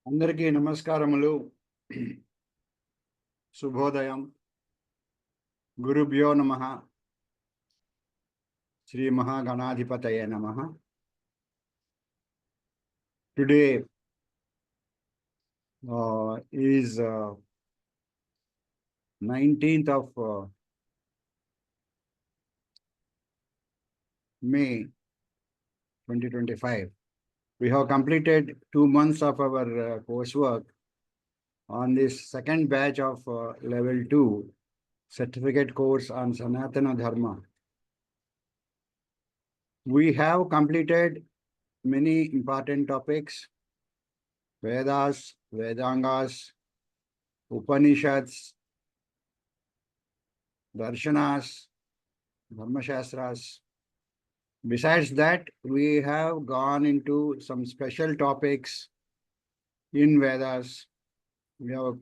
అందరికీ నమస్కారములు. శుభోదయం. గురుభ్యో నమః. శ్రీ మహాగణాధిపతయే నమః. Today is 19th of May 2025. We have completed 2 months of our coursework on this second batch of level 2 certificate course on Sanatana Dharma. We have completed many important topics: Vedas, Vedangas, Upanishads, Darshanas, Dharmashastras. Besides that, we have gone into some special topics in Vedas. We have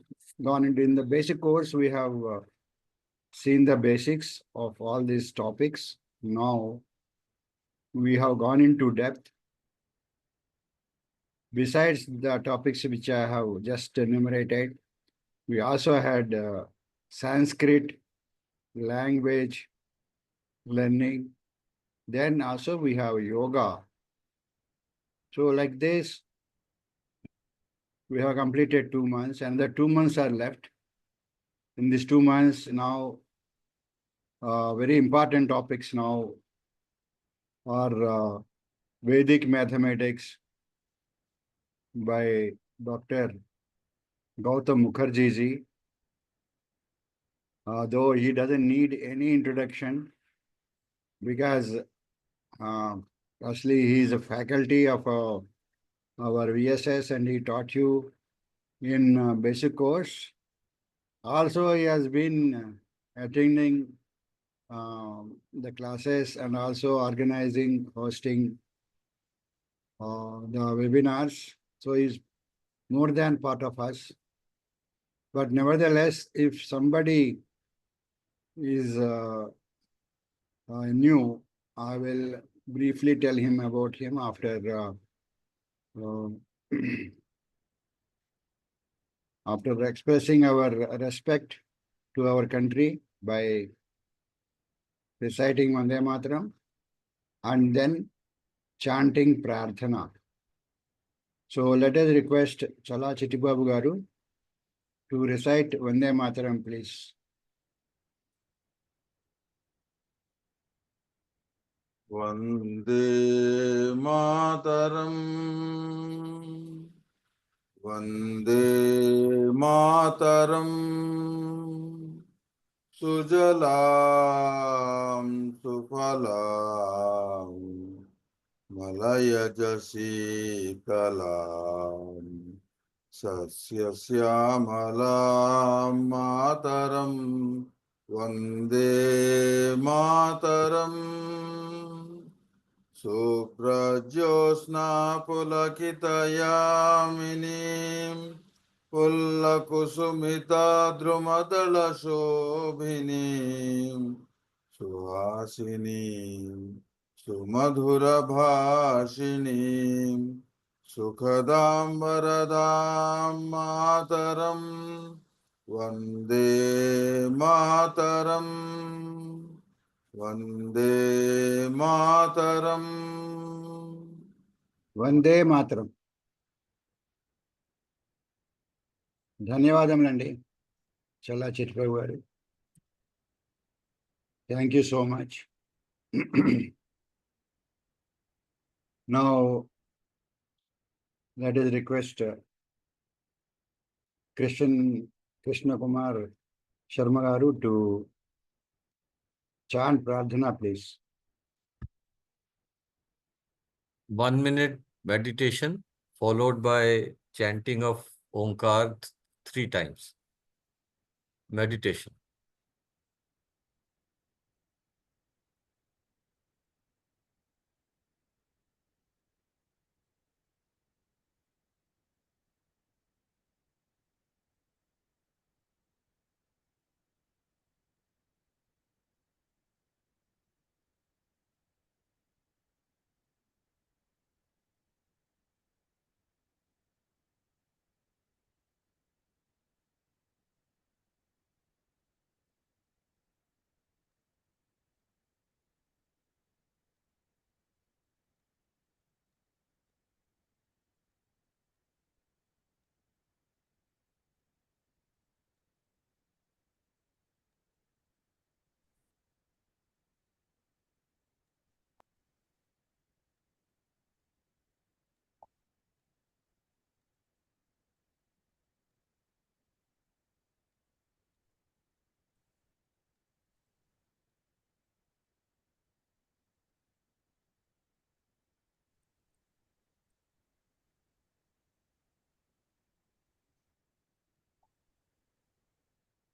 gone into, in the basic course, we have seen the basics of all these topics. Now, we have gone into depth. Besides the topics which I have just enumerated, we also had Sanskrit language learning. Then also we have yoga. So like this, we have completed 2 months, and the 2 months are left. In these 2 months now, very important topics now are Vedic mathematics by Dr. Goutham Mukherjee ji. Though he doesn't need any introduction, because firstly he is a faculty of our VSS, and he taught you in basic course. Also, he has been attending the classes and also organizing, hosting the webinars. So he's more than part of us. But nevertheless, if somebody is new, I will briefly tell him about him after after expressing our respect to our country by reciting Vande Mataram and then chanting Prarthana. So let us request Chala Chittibabu Garu to recite Vande Mataram, please. Vande Mataram, Vande Mataram, Sujalam Sufalam, Malayajasi Kalam, Sasya Syamalam Mataram, Vande Mataram. Suprajosna pulakitayaminim pullakusumita drumadala shobhinim suhasinim sumadhura bhashinim sukhadam varadam mataram vande mataram. Vande Mataram. Vande Mataram. ధన్యవాదములండి చల్లా చిట్టిబాబు గారు. Thank you so much. Now, let us request Krishna Kumar Sharma Garu to chant Prarthana, please. 1 minute meditation followed by chanting of Omkar 3 times. Meditation.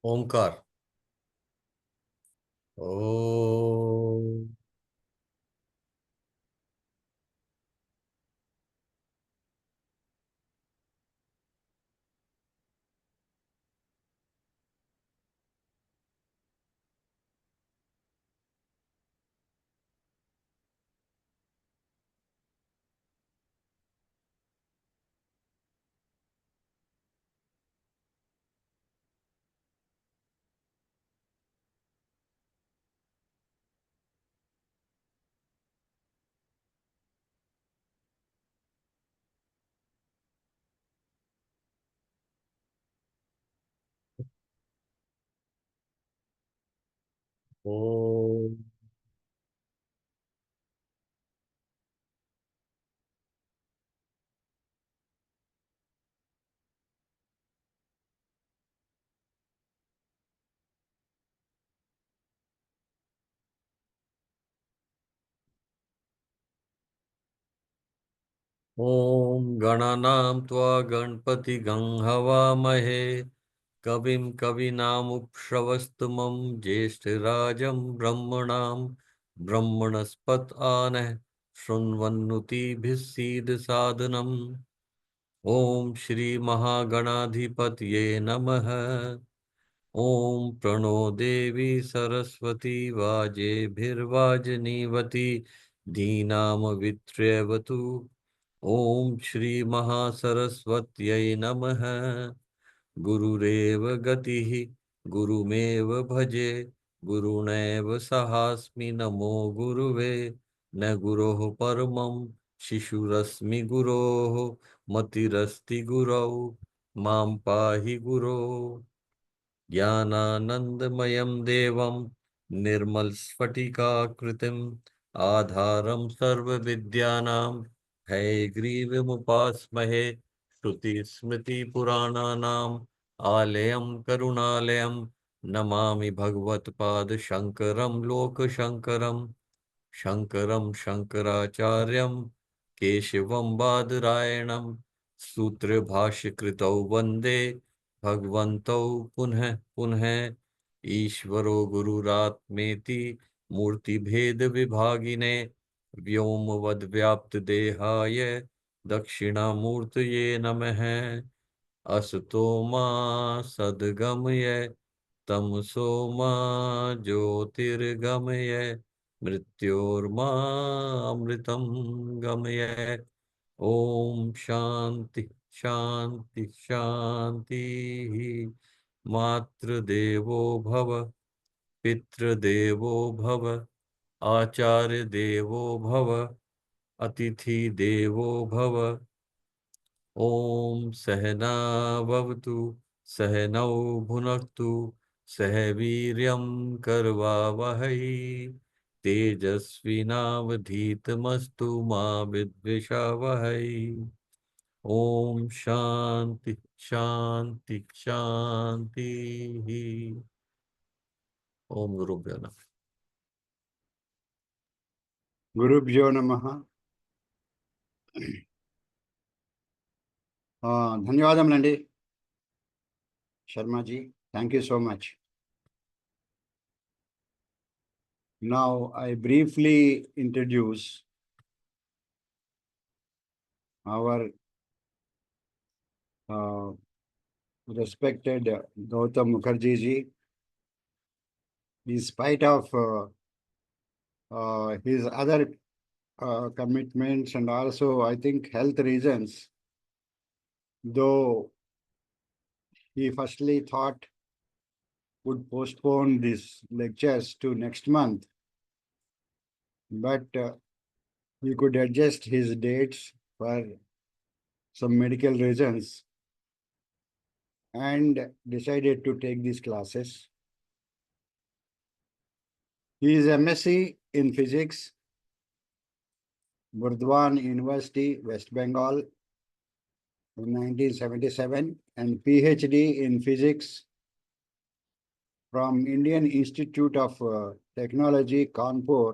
Omkar. ओ ओ ॐ गणानां त्वा गणपतिगं हवामहे कविं कवीनामुपश्रवस्तमं ज्येष्ठराजं ब्रह्मणां ब्रह्मणस्पत आनः शृण्वन्नुतिभिः सीदसादनम् ॐ श्रीमहागणाधिपतये नमः। ॐ प्रणो देवी सरस्वती वाजेभिर्वाजनीवती धीनामवित्र्यवतु। ॐ श्रीमहासरस्वत्यै नमः। गुरुरेव गतिः गुरुमेव भजे गुरुणैव सहास्मि नमो गुरुवे न गुरोः परमं शिशुरस्मि गुरोः मतिरस्ति गुरौ मां पाहि गुरो। ज्ञानानन्दमयं देवं निर्मलस्फटिकाकृतिम् आधारं सर्वविद्यानां हयग्रीवमुपास्महे श्रुतिस्मृतिपुराणानाम् आलयं करुणालयं नमामि भगवत्पादशङ्करं लोकशङ्करम् शङ्करं शङ्कराचार्यं केशवं बादरायणं सूत्रभाष्यकृतौ वन्दे भगवन्तौ पुनः पुनः। ईश्वरो गुरुरात्मेति मूर्तिभेदविभागिने व्योमवद्व्याप्तदेहाय दक्षिणामूर्तये नमः। असतो मा सद्गमय तमसो मा ज्योतिर्गमय मृत्योर्मा अमृतं गमय। ओम शांति शांति शांति। मातृदेवो भव पितृदेवो भव आचार्य देवो भव अतिथि देवो भव। ओम सहना भवतु सहनौ भुनक्तु सह वीर्यं करवावहै तेजस्विनावधीतमस्तु मा विद्विषावहै। ओम शांति शांति शांति। ओम गुरुभ्यो नमः। Gurubhyo Namaha. ధన్యవాదములండి Sharmaji. Thank you so much. Now I briefly introduce our respected Goutham Mukherjee ji. In spite of his other commitments and also I think health reasons, though he firstly thought would postpone these lectures to next month, but he could adjust his dates for some medical reasons and decided to take these classes. He is MSc in Physics, Burdwan University, West Bengal in 1977 and PhD in Physics from Indian Institute of Technology, Kanpur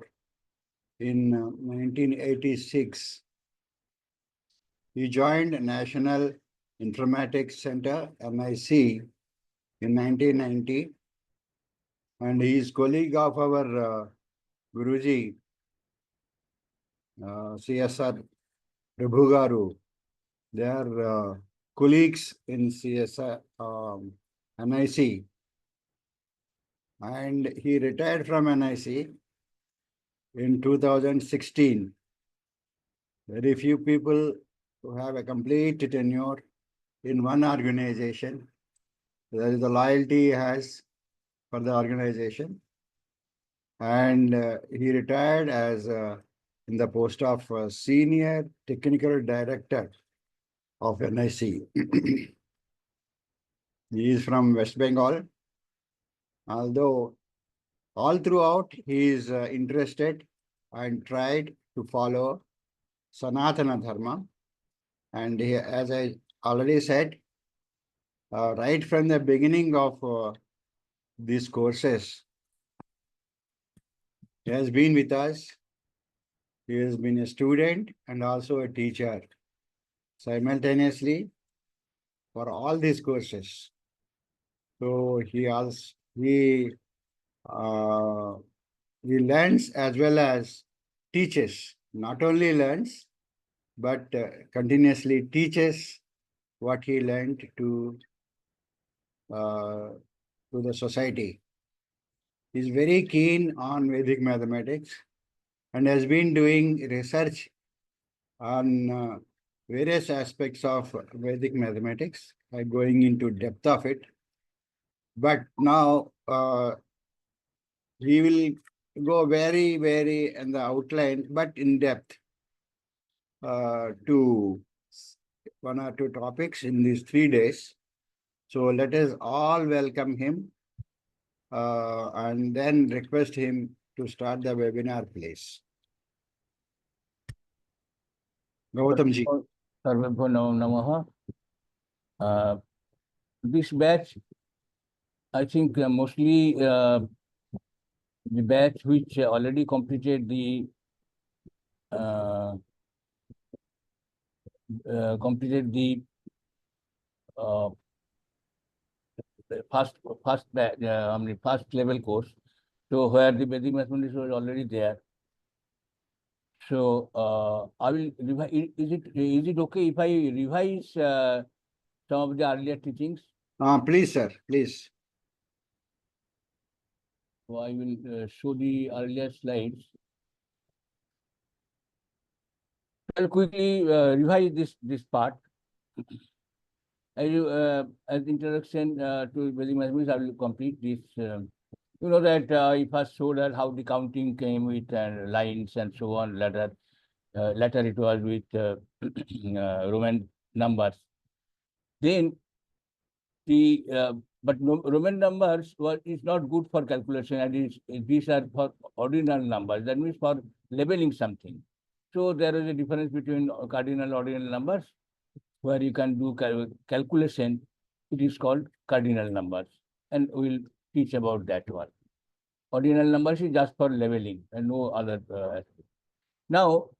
in 1986. He joined National Informatics Center, NIC, in 1990, and he is colleague of our Guruji, CSR Prabhu Garu. They are colleagues in CSR NIC, and he retired from NIC in 2016. Very few people who have a complete tenure in one organization. There is the loyalty he has for the organization. And he retired as in the post of Senior Technical Director of NIC. He is from West Bengal. Although all throughout he is interested and tried to follow Sanatana Dharma. And he, as I already said, right from the beginning of these courses, he has been with us. He has been a student and also a teacher simultaneously for all these courses. So he learns as well as teaches. Not only learns, but continuously teaches what he learned to the society. He's very keen on Vedic mathematics and has been doing research on various aspects of Vedic mathematics, going into depth of it. But now he will go very, very in the outline, but in depth to one or two topics in these 3 days. So let us all welcome him and then request him to start the webinar, please. Goutham ji. Sarvabhyo Namaha. This batch, I think mostly the batch which already completed the first level course. So where the Vedic mathematics was already there. So I will revise. Is it okay if I revise some of the earlier teachings? Please, sir, please. So I will show the earlier slides. I'll quickly revise this part. As introduction to Vedic mathematics, I will complete this. You know that I first showed her how the counting came with lines and so on. Later it was with Roman numbers. Then but Roman numbers is not good for calculation, and these are for ordinal numbers. That means for labeling something. So there is a difference between cardinal ordinal numbers, where you can do calculation. It is called cardinal numbers, and we will teach about that one. Ordinal numbers is just for leveling and no other aspect. Now,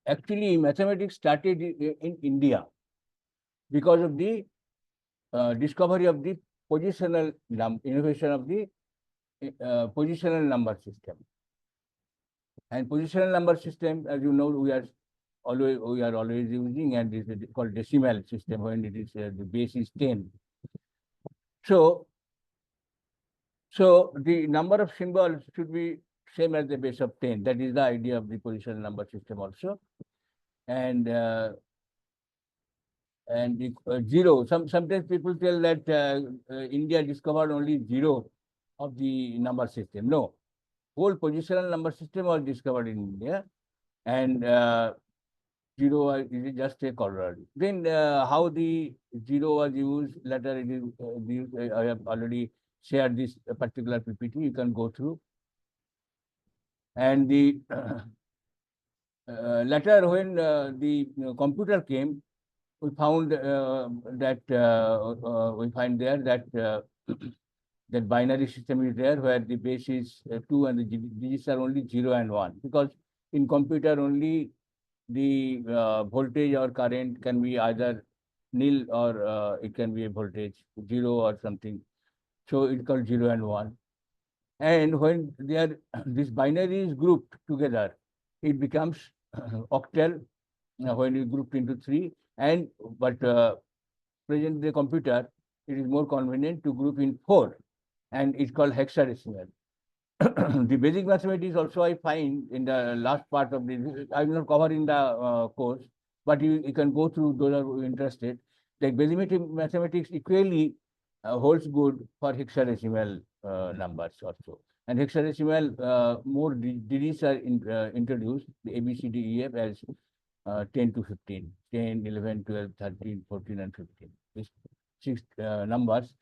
actually, mathematics started in India because of the discovery of the positional innovation of the positional number system. And positional number system, as you know, we are always using, and this is called decimal system when it is the base is 10. So the number of symbols should be same as the base of 10. That is the idea of the positional number system also. And the zero. Sometimes people tell that India discovered only zero of the number system. No, whole positional number system was discovered in India, and zero is just a corollary. Then how the zero was used later, it is I have already shared this particular PPT. You can go through. And the later, when the computer came, we found that we find there that that binary system is there, where the base is 2 and the digits are only 0 and 1. Because in computer only the voltage or current can be either nil or it can be a voltage 0 or something. So it's called 0 and 1. And when they are this binary is grouped together, it becomes octal when you grouped into 3. And but present the computer, it is more convenient to group in 4, and it's called hexadecimal. The basic mathematics also I find in the last part of this. I will not cover in the course, but you can go through those who are interested. Like basic mathematics equally holds good for hexadecimal numbers also. And hexadecimal more digits are introduced, the A, B, C, D, E, F as 10 to 15, 10, 11, 12, 13, 14, and 15. These 6 numbers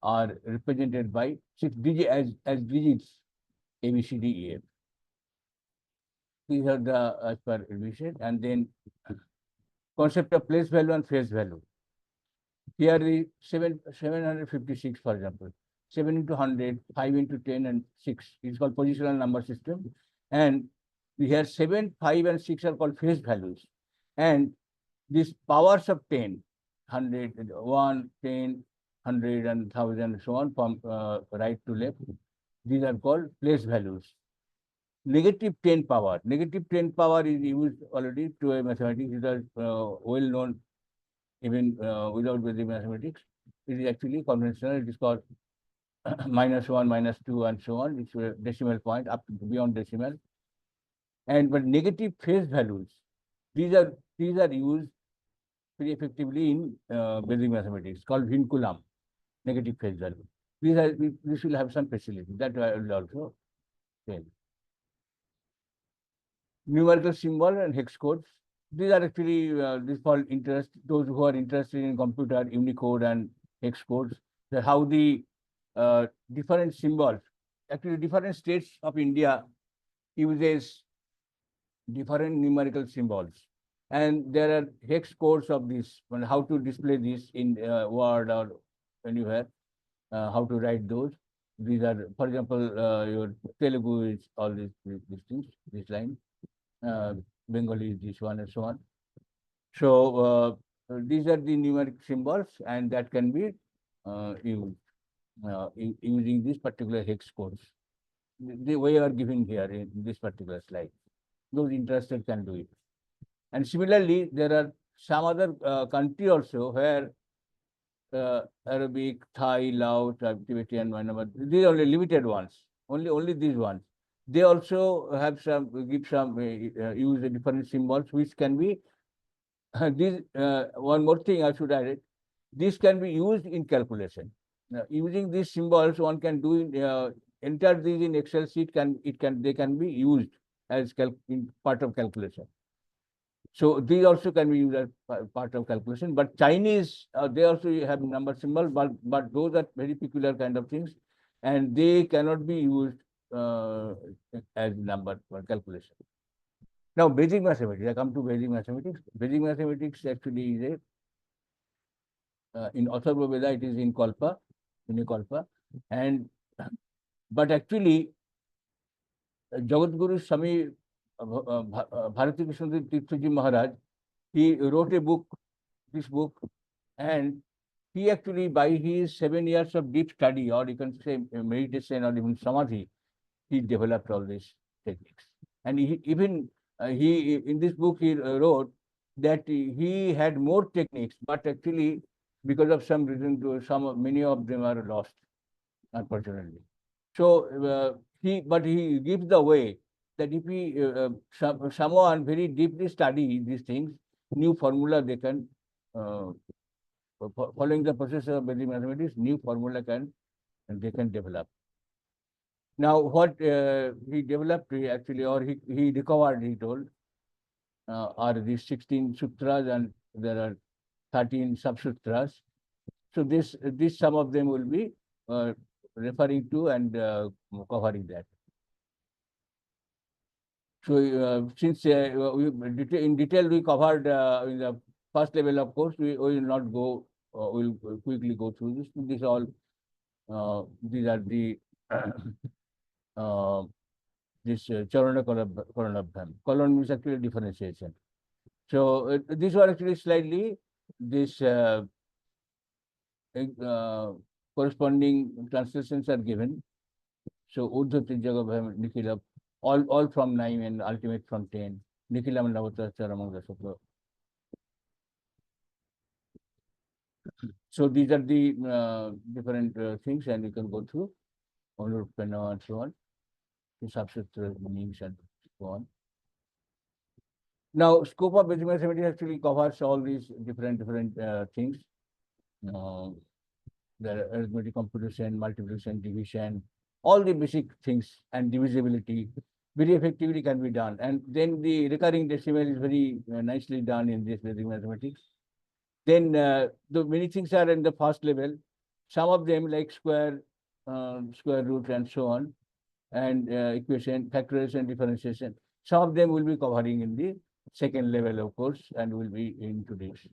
are represented by 6 digits as digits, A, B, C, D, E, F. These are the as per revision. And then concept of place value and phase value. Here is 756, for example. 7 into 100, 5 into 10, and 6 is called positional number system. And we have 7, 5, and 6 are called phase values. And these powers of 10, 100, 1, 10, 100, and 1000, so on, from right to left, these are called place values. Negative 10 power. Negative 10 power is used already to a mathematics. It is well known even without Vedic mathematics. It is actually conventional. It is called -1, -2, and so on. It's a decimal point up to beyond decimal. And but negative phase values, these are used pretty effectively in Vedic mathematics, called vinculum, negative phase value. This will have some facility that I will also tell. Numerical symbol and hex codes. These are actually this for interest, those who are interested in computer, Unicode and hex codes, how the different symbols, actually different states of India uses different numerical symbols. And there are hex codes of this, and how to display this in Word or anywhere, how to write those. These are, for example, your Telugu is all these things, this line. Bengali is this one, and so on. So these are the numeric symbols, and that can be used using these particular hex codes. The way are given here in this particular slide. Those interested can do it. And similarly, there are some other country also where Arabic, Thai, Lao, Tibetan, Myanmar, these are only limited ones. Only these ones. They also have some use the different symbols which can be these. One more thing I should add: this can be used in calculation. Using these symbols, one can do enter these in Excel sheet. They can be used as part of calculation. So these also can be used as part of calculation. But Chinese, they also have number symbol, but those are very peculiar kind of things, and they cannot be used as number for calculation. Now, basic mathematics. I come to basic mathematics. Basic mathematics actually is in Atharva Veda, it is in Kalpa, and but actually, Jagadguru Swami Bharati Krishna Tirthaji Maharaj, he wrote a book, this book, and he actually, by his 7 years of deep study, or you can say meditation or even samadhi, he developed all these techniques. And even in this book he wrote that he had more techniques, but actually because of some reason, many of them are lost, unfortunately. So he gives the way that if someone very deeply study these things, new formula they can following the process of Vedic mathematics, new formula they can develop. Now, what he developed actually, or he recovered, he told, are these 16 sutras, and there are 13 sub-sutras. So this some of them will be referring to and covering that. So since in detail we covered in the first level of course, we will not go. We'll quickly go through this. These all these are the this Charana Karanabhyam. Karan means actually differentiation. So these were actually slightly this corresponding translations are given. So Urdhva Trijagabham Nikhilam, all from 9 and ultimate from 10. Nikhilam Navata Charamang Dasatva. So these are the different things, and you can go through Onurpana and so on, the subsutra meanings and so on. Now, scope of basic mathematics actually covers all these different things. The arithmetic computation, multiplication, division, all the basic things, and divisibility very effectively can be done. And then the recurring decimal is very nicely done in this basic mathematics. Then the many things are in the first level. Some of them like square root and so on, and equation, factorization, differentiation. Some of them will be covering in the second level, of course, and will be in today's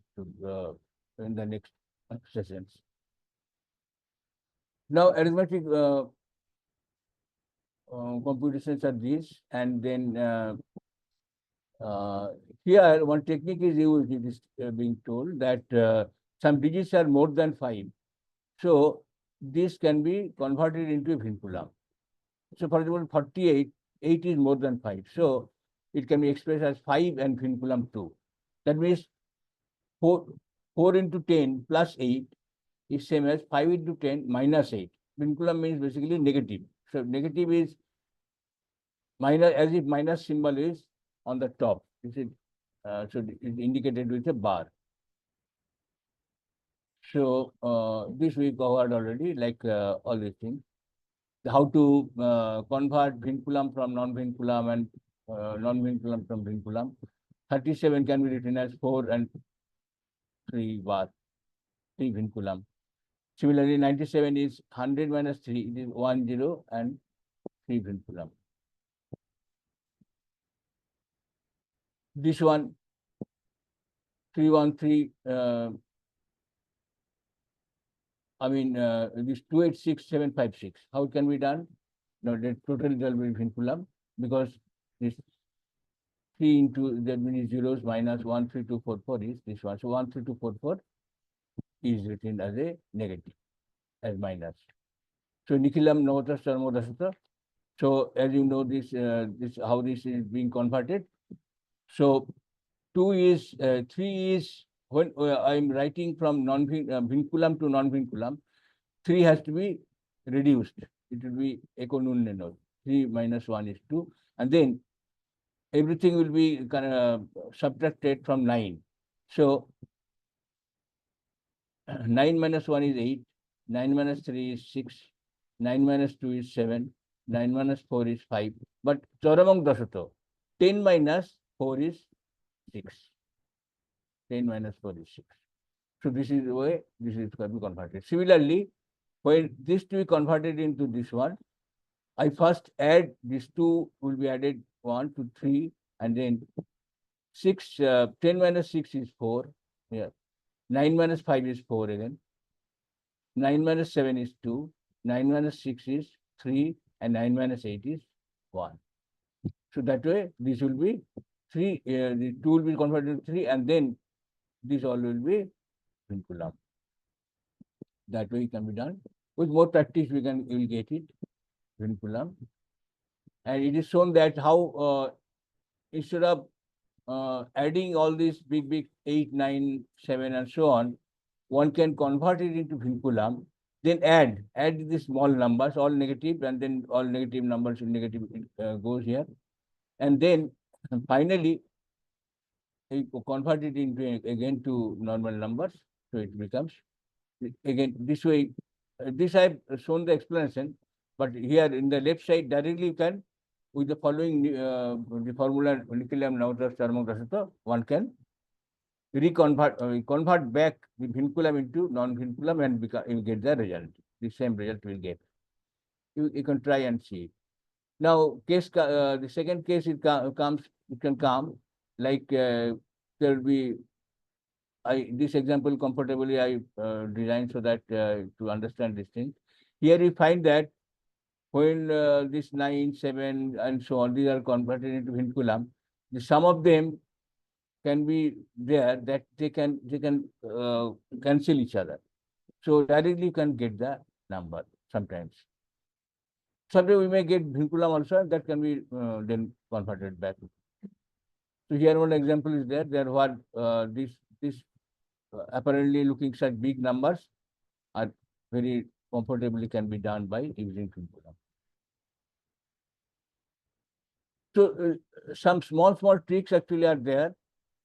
in the next sessions. Now, arithmetic computations are these, and then here one technique is used. It is being told that some digits are more than 5, so this can be converted into vinculam. So, for example, 48, 8 is more than 5, so it can be expressed as 5 and vinculam 2. That means 4 into 10 plus 8 is same as 5 into 10 minus 8. Vinculam means basically negative. So negative is minus, as if minus symbol is on the top. This is so it's indicated with a bar. So this we covered already, like all these things. How to convert vinculum from non-vinculum and non-vinculum from vinculum. 37 can be written as 4 and 3 bar, 3 vinculum. Similarly, 97 is 100 minus 3, it is 1, 0 and 3 vinculum. This one, 313, this 286756. How it can be done? No, the total result will be vinculum, because this 3 into that means zeros minus 13244 is this one. So 13244 is written as a negative, as minus. So Nikhilam Navata Sarmo Dasata. So as you know, this how this is being converted. So 3 is when I'm writing from vinculum to non-vinculum, 3 has to be reduced. It will be ekonun. 3 minus 1 is 2, and then everything will be kind of subtracted from 9. So 9 minus 1 is 8, 9 minus 3 is 6, 9 minus 2 is 7, 9 minus 4 is 5. But Choramang Dasato, 10 minus 4 is 6. 10 minus 4 is 6. So this is the way this is going to be converted. Similarly, when this to be converted into this one, I first add these 2 will be added 1 to 3, and then 6, 10 minus 6 is 4. Here, 9 minus 5 is 4 again. 9 minus 7 is 2. 9 minus 6 is 3, and 9 minus 8 is 1. So that way, this will be 3. The 2 will be converted to 3, and then this all will be vinculum. That way it can be done. With more practice, we will get it, vinculum. And it is shown that how instead of adding all these big 8, 9, 7 and so on, one can convert it into vinculum, then add the small numbers, all negative, and then all negative numbers negative goes here. And then finally, you convert it into again to normal numbers, so it becomes again this way. This I have shown the explanation, but here in the left side directly you can, with the following the formula Nikhilam Navata Sarmang Dasata, one can convert back the vinculum into non-vinculum, and you get the result. The same result will get. You can try and see. Now, the second case it can come like there will be. This example comfortably I designed so that to understand this thing. Here we find that when this 9, 7 and so on, these are converted into vinculum, the sum of them can be there that they can cancel each other. So directly you can get the number sometimes. Sometimes we may get vinculum also, that can be then converted back. So here one example is there. There were this apparently looking such big numbers are very comfortably can be done by using vinculum. So some small tricks actually are there,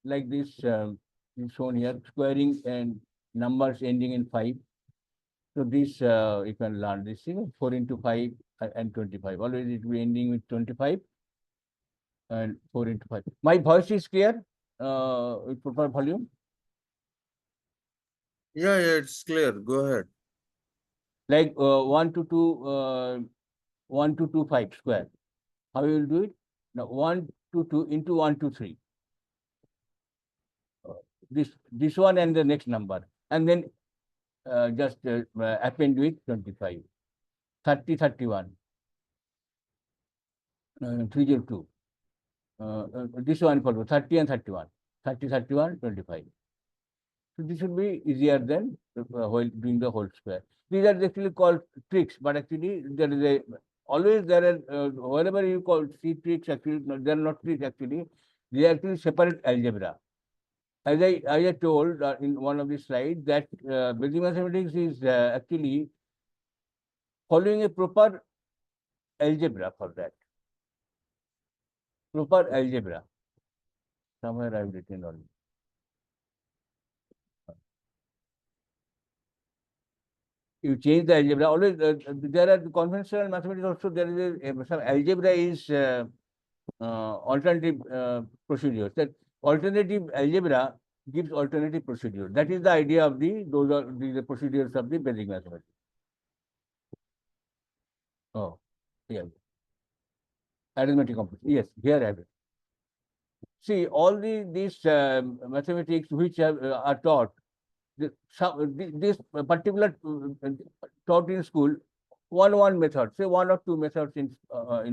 like this is shown here, squaring and numbers ending in 5. So this you can learn this thing, 4 into 5 and 25. Always it will be ending with 25 and 4 into 5. My voice is clear with proper volume? Yeah, it's clear. Go ahead. Like 1 to 2, 5 square. How you will do it? Now 1 to 2 into 1 to 3. This one and the next number, and then just append with 25, 30, 31, 302. This one for 30 and 31, 30, 31, 25. So this should be easier than while doing the whole square. These are actually called tricks, but actually there is a always there are wherever you call see tricks, actually they are not tricks actually. They are actually separate algebra. As I told in one of the slides that Vedic mathematics is actually following a proper algebra for that. Proper algebra. Somewhere I've written on. You change the algebra. Always there are conventional mathematics also. There is some algebra is alternative procedures. That alternative algebra gives alternative procedure. That is the idea of those are the procedures of the Vedic mathematics. Oh, yeah. Arithmetic complex. Yes, here I have it. See, all these mathematics which are taught, this particular taught in school, one method, say 1 or 2 methods in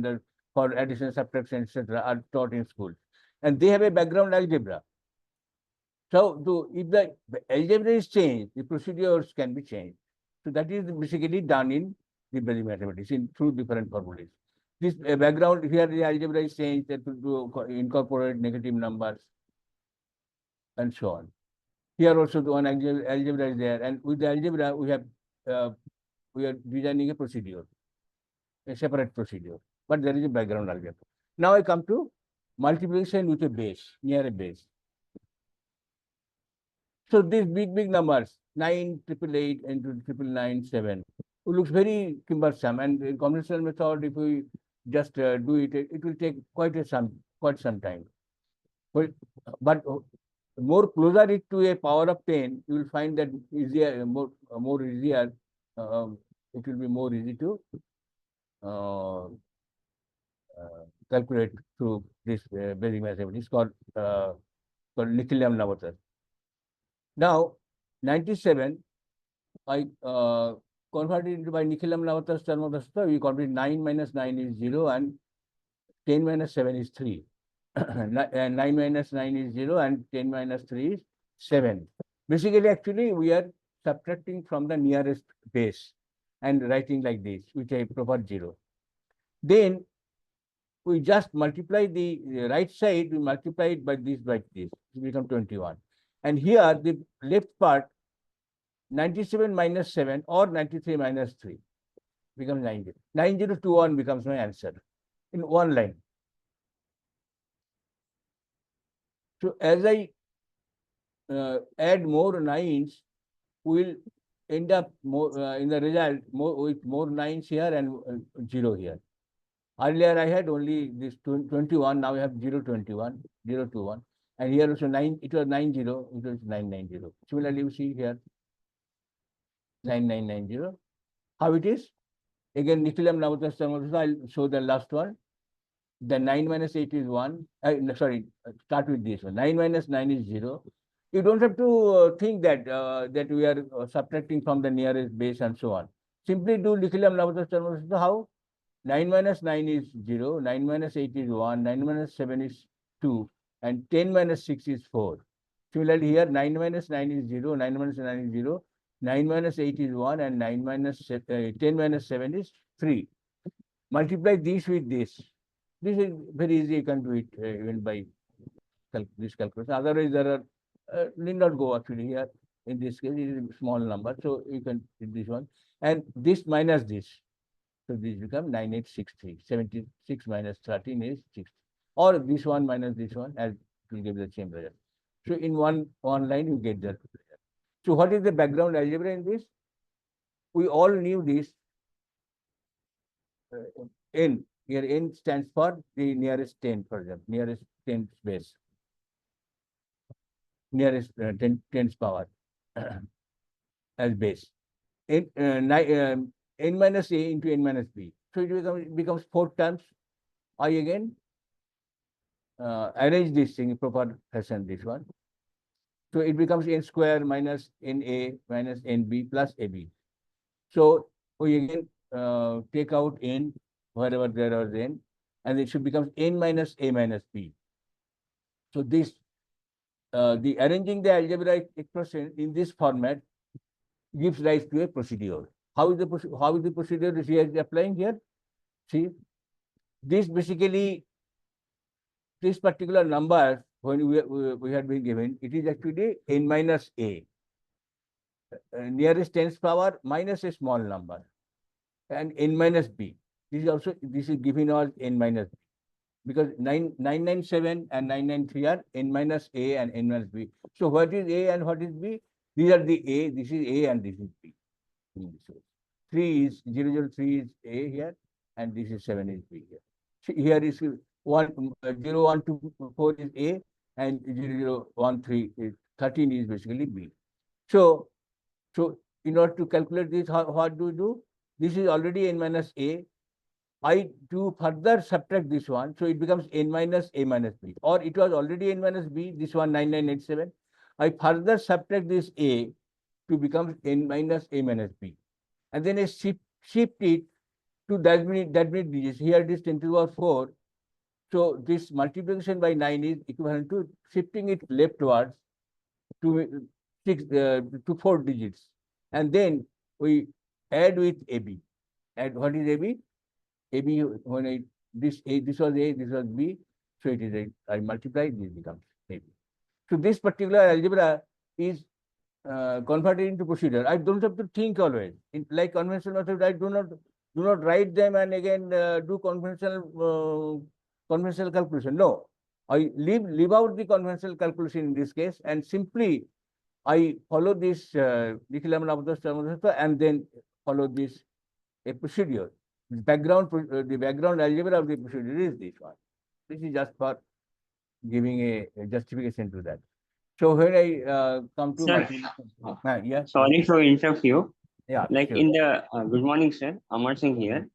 the for addition, subtraction, etc., are taught in school, and they have a background algebra. So, if the algebra is changed, the procedures can be changed. So that is basically done in the Vedic mathematics through different formulas. This background here, the algebra is changed to incorporate negative numbers and so on. Here also the one algebra is there, and with the algebra we are designing a procedure, a separate procedure, but there is a background algebra. Now I come to multiplication with a base, near a base. So these big numbers, 9,888 into 9,997, it looks very cumbersome, and in conventional method, if we just do it, it will take quite some time. But more closer it to a power of 10, you will find that easier, more easier. It will be more easy to calculate through this Vedic mathematics called Nikhilya Navatar. Now, 97, I converted it by Nikhilam Navatas Charmadasta. We converted 9 minus 9 is 0 and 10 minus 7 is 3. 9 minus 9 is 0 and 10 minus 3 is 7. Basically, actually, we are subtracting from the nearest base and writing like this, which I proper 0. Then we just multiply the right side, we multiply it by this, it becomes 21. And here, the left part, 97 minus 7 or 93 minus 3 becomes 90. 9021 becomes my answer in one line. So as I add more 9s, we will end up more in the result with more 9s here and 0 here. Earlier I had only this 21, now I have 021, 021. And here also 9, it was 90, it was 990. Similarly, you see here 9990. How it is? Again, Nikhilam Navatas Charmadasta, I'll show the last one. The 9 minus 8 is 1. Start with this one. 9 minus 9 is 0. You don't have to think that that we are subtracting from the nearest base and so on. Simply do Nikhilam Navatas Charmadasta. How? 9 minus 9 is 0. 9 minus 8 is 1. 9 minus 7 is 2. And 10 minus 6 is 4. Similarly, here 9 minus 9 is 0. 9 minus 9 is 0. 9 minus 8 is 1 and 10 minus 7 is 3. Multiply this with this. This is very easy, you can do it even by this calculation. Otherwise, there are, need not go actually here. In this case, it is a small number, so you can do this one. And this minus this. So this becomes 9863. 76 minus 13 is 60. Or this one minus this one, as it will give the same result. So in one line, you get that. So what is the background algebra in this? We all knew this. N, here N stands for the nearest 10, for example, nearest 10 base. Nearest 10's power as base. N minus A into N minus B. So it becomes 4 times. I again arrange this thing in proper fashion, this one. So it becomes N square minus NA minus NB plus AB. So we again take out N wherever there is N, and it should become N minus A minus B. So this, the arranging the algebraic expression in this format gives rise to a procedure. How is the procedure she is applying here? See, this basically, this particular number, when we had been given, it is actually N minus A. Nearest 10's power minus a small number, and N minus B. This is given as N minus B, because 997 and 993 are N minus A and N minus B. So what is A and what is B? These are the A, this is A and this is B. 3 is 003 is A here, and this is 7 is B here. So here is 0, 1, 2, 4 is A, and 0, 1, 3 is 13 is basically B. So in order to calculate this, what do we do? This is already N minus A. I do further subtract this one, so it becomes N minus A minus B. Or it was already N minus B, this one 9987. I further subtract this A to become N minus A minus B. And then I shift it to that many digits. Here it is 10 to the power 4. So this multiplication by 9 is equivalent to shifting it leftwards to 4 digits. And then we add with AB. And what is AB? AB, when this was A, this was B, so it is A. I multiply, this becomes AB. So this particular algebra is converted into procedure. I don't have to think always. Like conventional method, I do not write them and again do conventional calculation. No, I leave out the conventional calculation in this case, and simply I follow this and then follow this a procedure. The background algebra of the procedure is this one. This is just for giving a justification to that. So when I come to Sir, yeah. sorry to interrupt you. Yeah. Like sure. in the good morning, sir. Amar Singh here.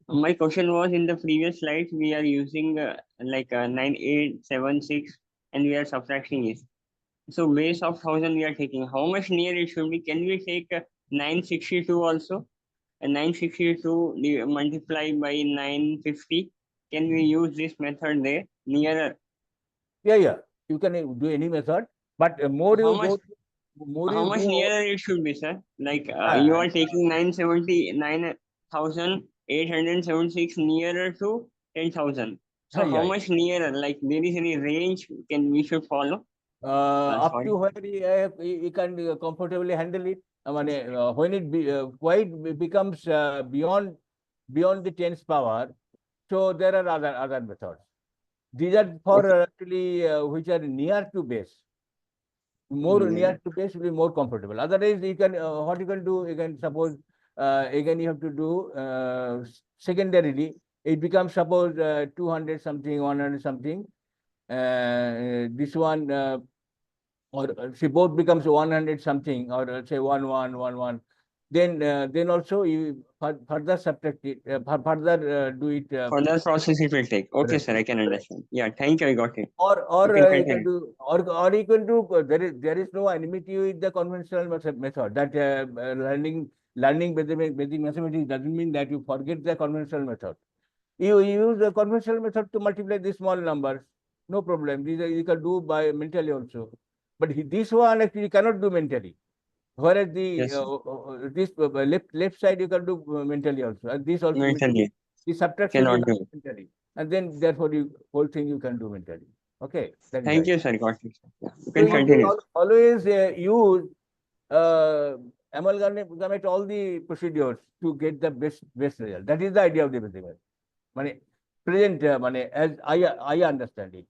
My question was, in the previous slides we are using 9876 and we are subtracting it. So base of 1000 we are taking. How much near it should be? Can we take 962 also? And 962 multiply by 950. Can we use this method there nearer? Yeah. You can do any method, but more How you much? go, more How you much go. nearer it should be, sir? Like you are taking 979,876 nearer to 10,000. So how much nearer? Like there is any range we should follow? Up to where you can comfortably handle it. When it becomes beyond the 10's power, so there are other methods. These are for actually which are near to base. More near to base will be more comfortable. Otherwise, you can what you can do, you can suppose again you have to do secondarily. It becomes suppose 200 something, 100 something. This one or say both becomes 100 something, or say 1111. Then also you further subtract it, further do it. Further process it will take. Okay, sir, I can understand. Yeah, thank you. I got it. Or You can you can do there is no enmity with the conventional method. That learning Vedic mathematics doesn't mean that you forget the conventional method. You use the conventional method to multiply these small numbers. No problem. These you can do by mentally also. But this one actually cannot do mentally. Whereas the Yes, sir. this left side you can do mentally also, and this also Mentally the subtraction cannot is do. mentally, and then therefore the whole thing you can do mentally. Okay, that is Thank right. you, sir. Got it, sir. Yeah, you So can you should continue. always use amalgamate all the procedures to get the best result. That is the idea of the basic. Mane present as I understand it.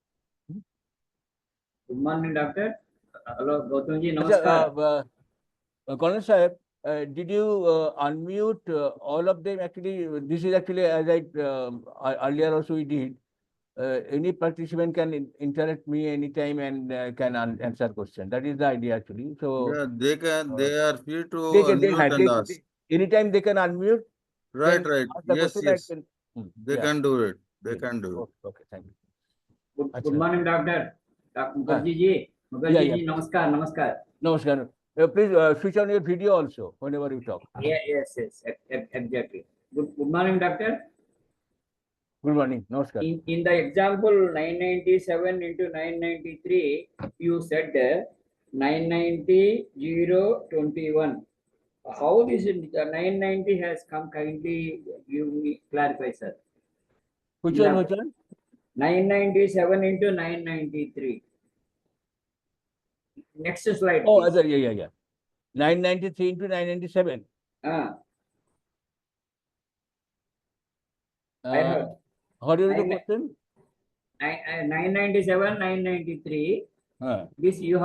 Good morning, doctor. Hello, Goutham ji, Acha, namaskar. Colonel Sahib, did you unmute all of them? Actually, this is actually as I earlier also we did. Any participant can interact me anytime and can answer question. That is the idea actually. So Yeah, they can, they are free to they unmute and ask. anytime they can unmute. Right, Then right. ask the Yes, question. I yes. can, They yeah. can do it. They Yes. can do it. Okay, thank you. Good Acha. morning, doctor. Dr. Mukherjee ji, Yeah, Mukherjee yeah. ji, namaskar, namaskar. Namaskar. Please switch on your video also whenever you talk. Yeah, yes, exactly. Good morning, doctor. Good morning. Namaskar. In the example 997 into 993, you said 990, 0, 21. How this 990 has come? Kindly give me clarify, sir. Which one? Which one? 997 into 993. Next slide. Oh, please. other, yeah. 993 into 997. I heard. What is the Nine- question? 997, 993. Uh, This you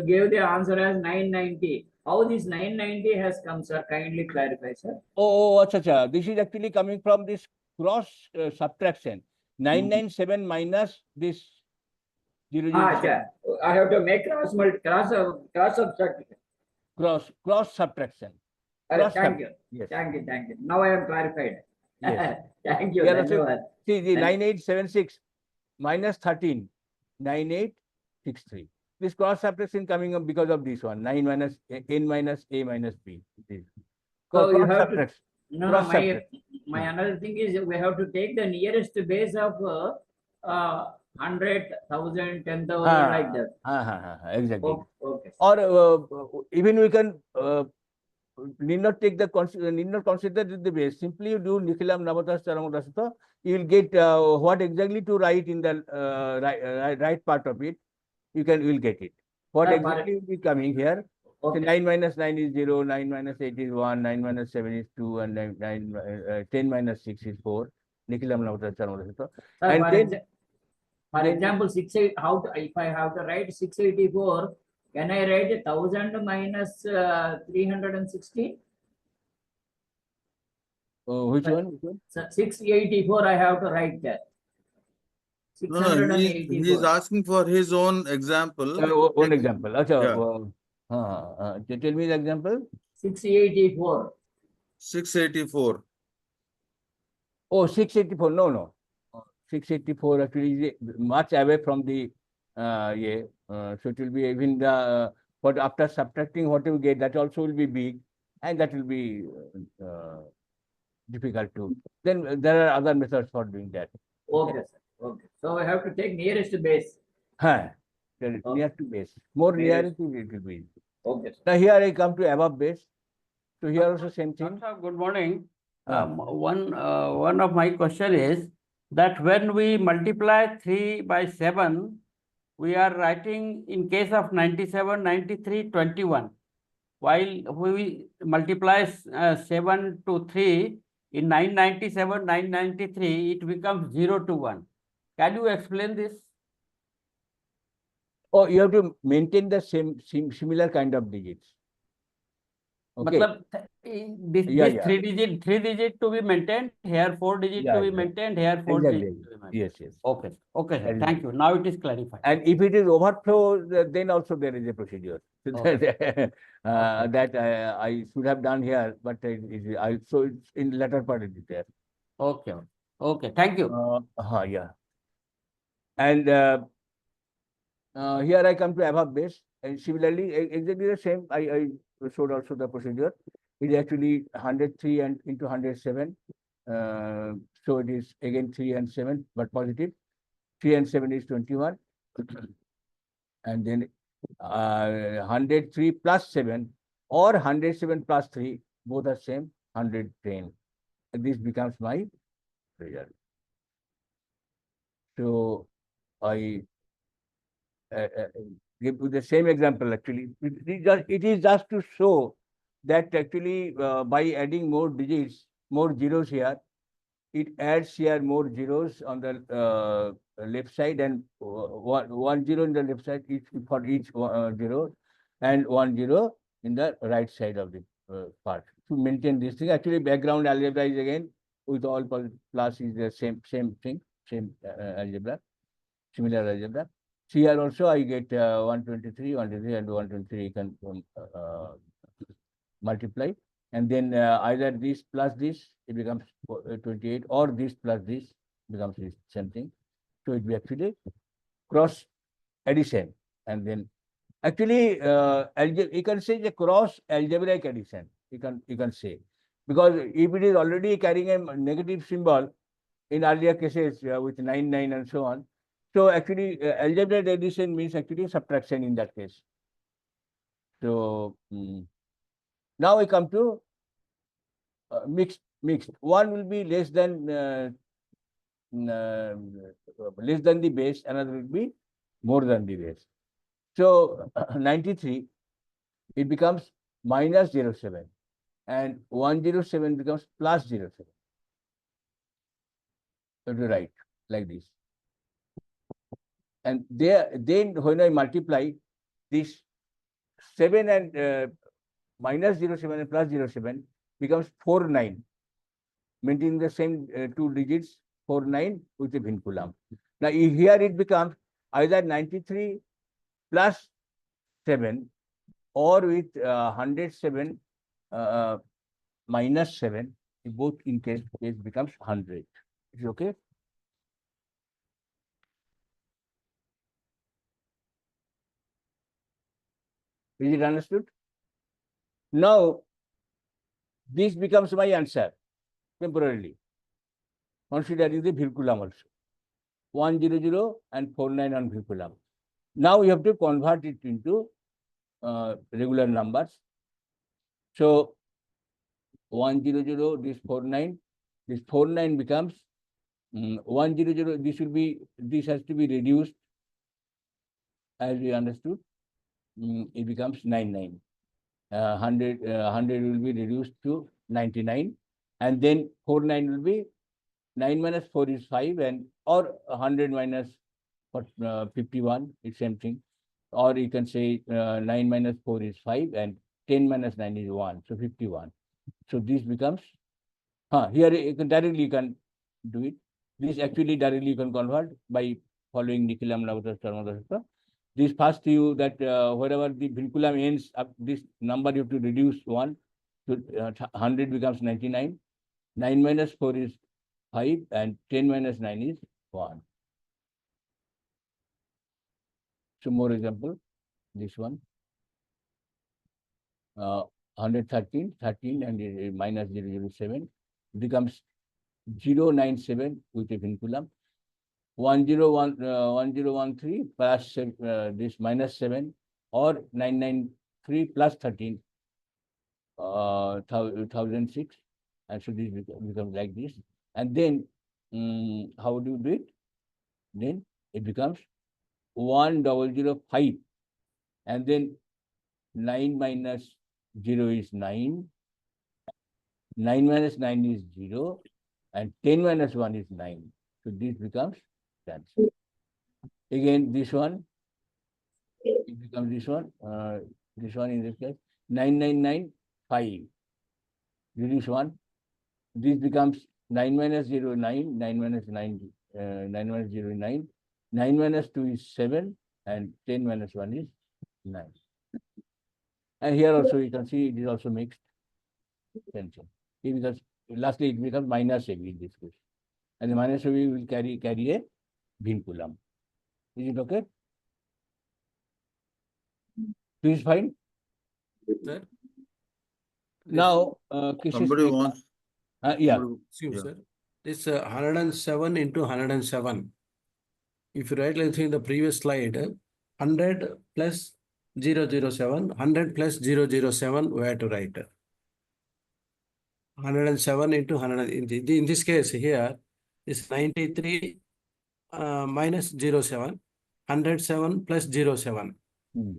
gave the answer as 990. How this 990 has come, sir? Kindly clarify, sir. acha. This is actually coming from this cross subtraction. 997 minus this 007. Acha. I have to make cross subtraction. Cross subtraction. Cross Thank you. Yes. Thank you. Now I am clarified. Yes. Thank you. Yeah, that's it. Dhanyavad. See, the Thank- 9876 minus 13, 9863. This cross subtraction coming up because of this one, 9 minus n minus a minus b. This. So you Cross have to- subtraction. No, Cross my subtraction. another thing is we have to take the nearest base of 100, 1000, 10,000 like that. Exactly. Okay. Or even we can need not take the need not consider the base. Simply you do Nikhilam Navatas Charamodasata, you will get what exactly to write in the right part of it. You will get it. What exactly will be coming here? So 9 minus 9 is 0, 9 minus 8 is 1, 9 minus 7 is 2, and 10 minus 6 is 4. Nikhilam Navatas Charamodasata. Sir, And for example, 68, if I have to write 684, can I write 1000 minus 360? Which one? So 684 I have to write that. No, he is asking for his own example. One example. Acha, Yeah. tell me the example. 684. 684. Oh, 684. No. 684 actually is much away from the so it will be even the but after subtracting what you get, that also will be big, and that will be difficult to. Then there are other methods for doing that. Okay, sir. Okay. So I have to take nearest base. Near to base. More near to it will be. Okay, sir. Now here I come to above base. So here also same thing. Doctor, good morning. One of my question is that when we multiply 3 by 7, we are writing in case of 97, 93, 21. While we multiply 7 to 3, in 997, 993, it becomes 0 to 1. Can you explain this? Oh, you have to maintain the similar kind of digits. Okay. Matlab, this Yeah. three digit to be maintained, here 4 digit to be maintained, here 4 digit to be maintained. Yes. Okay, sir. That is Thank you. Now it is clarified. And if it is overflow, then also there is a procedure. Okay. That I should have done here, but so it's in latter part it is there. Okay. Thank you. Yeah. And here I come to above base, and similarly, exactly the same. I showed also the procedure. It is actually 103 and into 107. So it is again 3 and 7, but positive. 3 and 7 is 21. And then 103 plus 7 or 107 plus 3, both are same, 110. And this becomes my result. So I give you the same example actually. It is just to show that actually by adding more digits, more zeros here, it adds here more zeros on the left side and one zero in the left side each for each zero, and 1 0 in the right side of the part. To maintain this thing, actually background algebra is again with all plus is the same thing, same algebra, similar algebra. So here also I get 123, 123 and 123 can multiply, and then either this plus this, it becomes 28, or this plus this becomes this same thing. So it will actually cross addition, and then actually you can say the cross algebraic addition, you can say, because if it is already carrying a negative symbol in earlier cases with 9, 9 and so on, so actually algebraic addition means actually subtraction in that case. So now we come to mixed. One will be less than the base, another will be more than the base. So 93, it becomes minus 07, and 107 becomes plus 07. So to write like this. And then when I multiply this 7 and minus 07 and plus 07 becomes 49, maintaining the same two digits, 49 with a vinculum. Now here it becomes either 93 plus 7 or with 107 minus 7, both in case becomes 100. Is it okay? Is it understood? Now, this becomes my answer temporarily, considering the vinculum also. 100 and 49 on vinculum. Now we have to convert it into regular numbers. So 100, this 49 becomes 100. This has to be reduced, as we understood. It becomes 99. 100 will be reduced to 99, and then 49 will be 9 minus 4 is 5, and or 100 minus 51 is same thing, or you can say 9 minus 4 is 5 and 10 minus 9 is 1, so 51. So this becomes here you can directly do it. This actually directly you can convert by following Nikilam. This first you that wherever the vinculum ends up, this number you have to reduce 1, so 100 becomes 99. 9 minus 4 is 5 and 10 minus 9 is 1. So more example, this one. 113 and minus 007 becomes 097 with a vinculum. 1013 plus this minus 7 or 993 plus 13, 1006, and so this becomes like this. And then how do you do it? Then it becomes 1005, and then 9 minus 0 is 9, 9 minus 9 is 0, and 10 minus 1 is 9. So this becomes the answer. Again, this one, it becomes this one in this case, 9995. Reduce 1. This becomes 9 minus 0, 9, 9 minus 9, 9 minus 0 is 9, 9 minus 2 is 7, and 10 minus 1 is 9. And here also you can see it is also mixed. Because lastly it becomes minus AB in this case. And the minus AB will carry a vinculum. Is it okay? Please find. Sir? Now, Somebody wants. yeah. Excuse, sir. This 107 into 107. If you write like in the previous slide, 100 plus 007, 100 plus 007, we have to write. 107 into 100. In this case here, is 93 minus 07, 107 plus 07.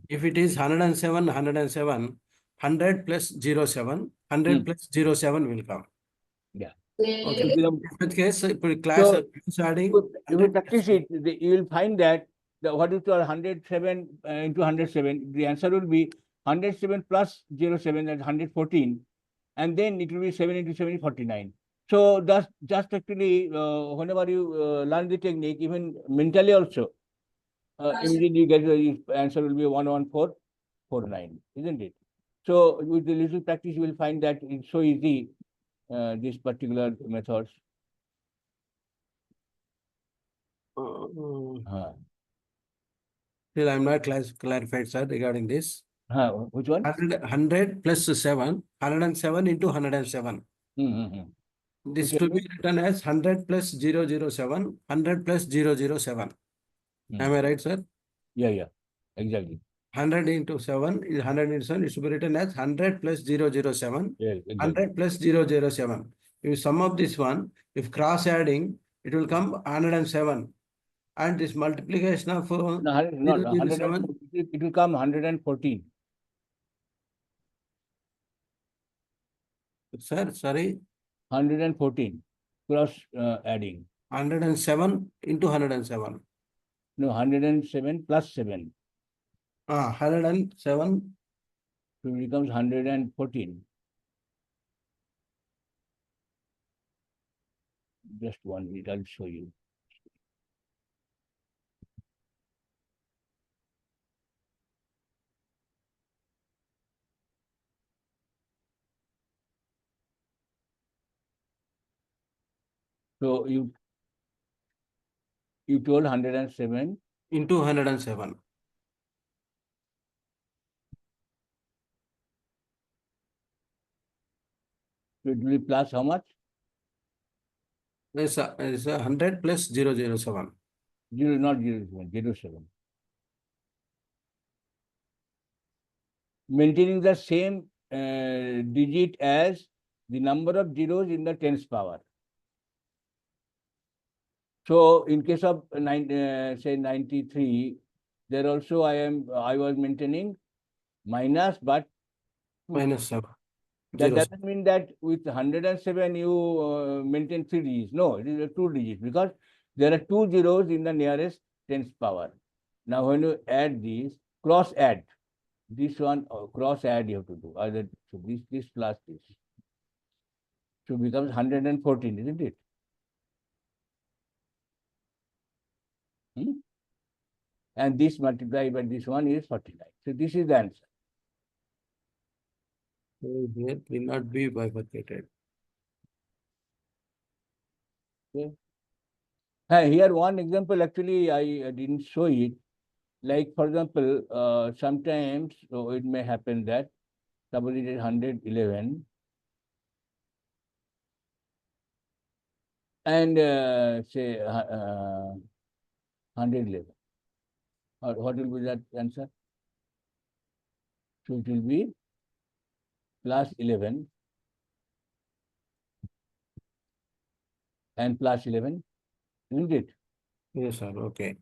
If it is 107, 107, 100 plus 07, 100 plus 07 will come. Yeah. Okay. In that case, class So, adding. if you practice it, you will find that what is called 107 into 107, the answer will be 107 plus 07, that's 114, and then it will be 7 into 7 is 49. So just actually, whenever you learn the technique, even mentally also, immediately you get the answer will be 11449, isn't it? So with the little practice, you will find that it's so easy, this particular methods. Still, I'm not clarified, sir, regarding this. Which one? 100 plus 7, 107 into 107. This Okay. to be written as 100 plus 007, 100 plus 007. Am I right, sir? Yeah, exactly. 100 into 7 is 100 into 7. It should be written as 100 plus 007, Yeah, exactly. 100 plus 007. If you sum up this one, if cross adding, it will come 107. And this multiplication of No, not 007. it will come 114. Sir, sorry. 114 cross adding. 107 into 107. No, 107 plus 7. 107. So it becomes 114. Just 1 minute, I'll show you. So you told 107 into 107. So it will be plus how much? It's 100 plus 007. 0, not 07, 07. Maintaining the same digit as the number of zeros in the tens power. So in case of say 93, there also I was maintaining minus, but minus 7. That doesn't mean that with 107 you maintain 3 digits. No, it is a 2 digits because there are 2 zeros in the nearest tens power. Now when you add these, cross add, this one cross add you have to do. Either so this plus this. So it becomes 114, isn't it? And this multiplied by this one is 49. So this is the answer. Here will not be bifurcated. Okay. Here one example, actually I didn't show it. Like for example, sometimes so it may happen that suppose it is 111 and say 111. What will be that answer? So it will be plus 11 and plus 11, isn't it? Yes, sir. Okay.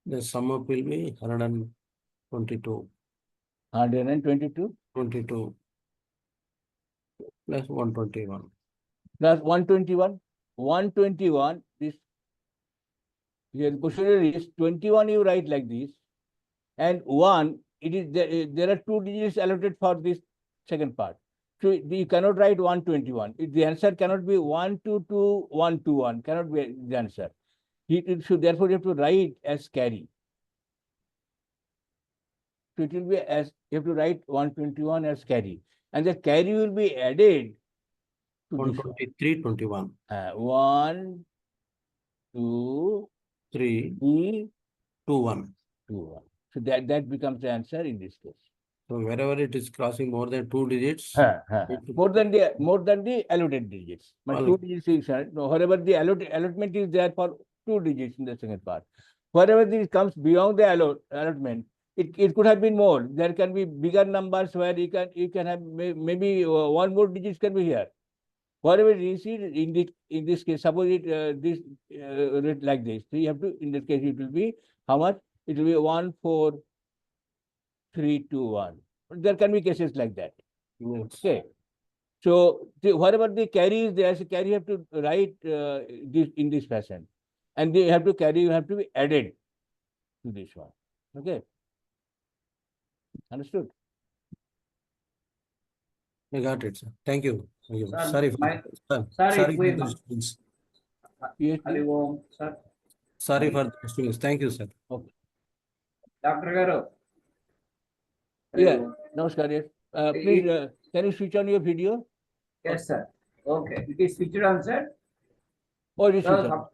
The sum up will be 122. 122? 22 plus 121. Plus 121. 121, this here the procedure is 21 you write like this, and 1, it is there are 2 digits allotted for this second part. So you cannot write 121. The answer cannot be 122, 121, cannot be the answer. It should therefore you have to write as carry. So it will be as you have to write 121 as carry, and the carry will be added to 123, 21. 1, 2, 3, 2, 1. 1. So that becomes the answer in this case. So wherever it is crossing more than 2 digits, More than the allotted digits. But 2 digits is wherever the allotment is there for 2 digits in the second part. Wherever this comes beyond the allotment, it could have been more. There can be bigger numbers where you can have maybe one more digits can be here. Whatever you see in this case, suppose it this read like this. So you have to, in this case, it will be how much? It will be 1 4 3 2 1. There can be cases like that. Yes. Okay. So whatever the carry is there, so carry you have to write this in this fashion, and they have to carry, you have to be added to this one. Okay. Understood? I got it, sir. Thank you. Thank you. Sir, Sorry for my- sir, sorry, sorry for we- the students. Yes, Hari please. Om, sir. Sorry for the students. Thank you, sir. Dr. Garu. Hari Yeah. Om. Namaskar. Yes. Please, can you switch on your video? Yes, sir. Okay. It is switched on, sir. Or is So, switch on?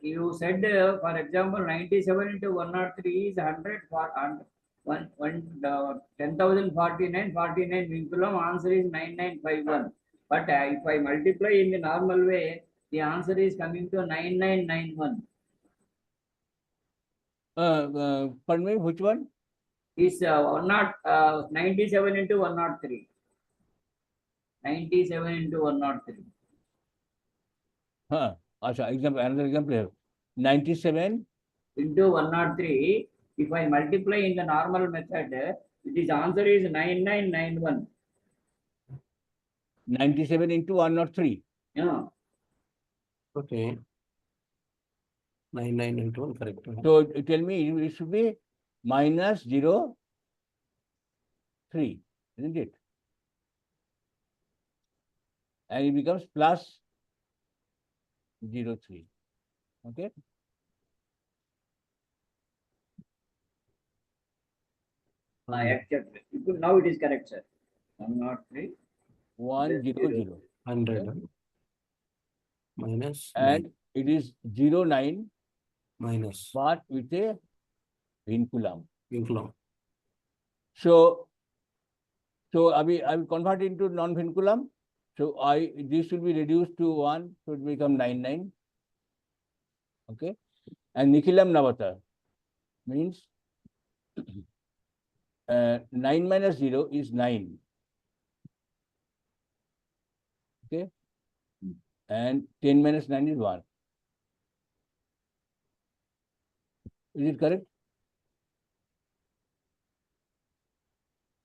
you said, for example, 97 into 103 is 100 for 10,049, 49 Vinculam, answer is 9951. But if I multiply in the normal way, the answer is coming to 9991. Pardon me, which one? Is 97 into 103. 97 into 103. Example, another example here. 97 into 103. If I multiply in the normal method, this answer is 9991. 97 into 103. Yeah. Okay. 99 into 1, correct. So tell me, it should be minus 0 3, isn't it? And it becomes plus 0 3. Okay. I accept it. Now it is correct, sir. 103. 100 100 minus and it is 09 minus but with a vinculum. Vinculum. So I will convert into non-vinculum. So this will be reduced to 1, so it will become 99. Okay. And Nikhilam Navata means 9 minus 0 is 9. Okay. And 10 minus 9 is 1. Is it correct?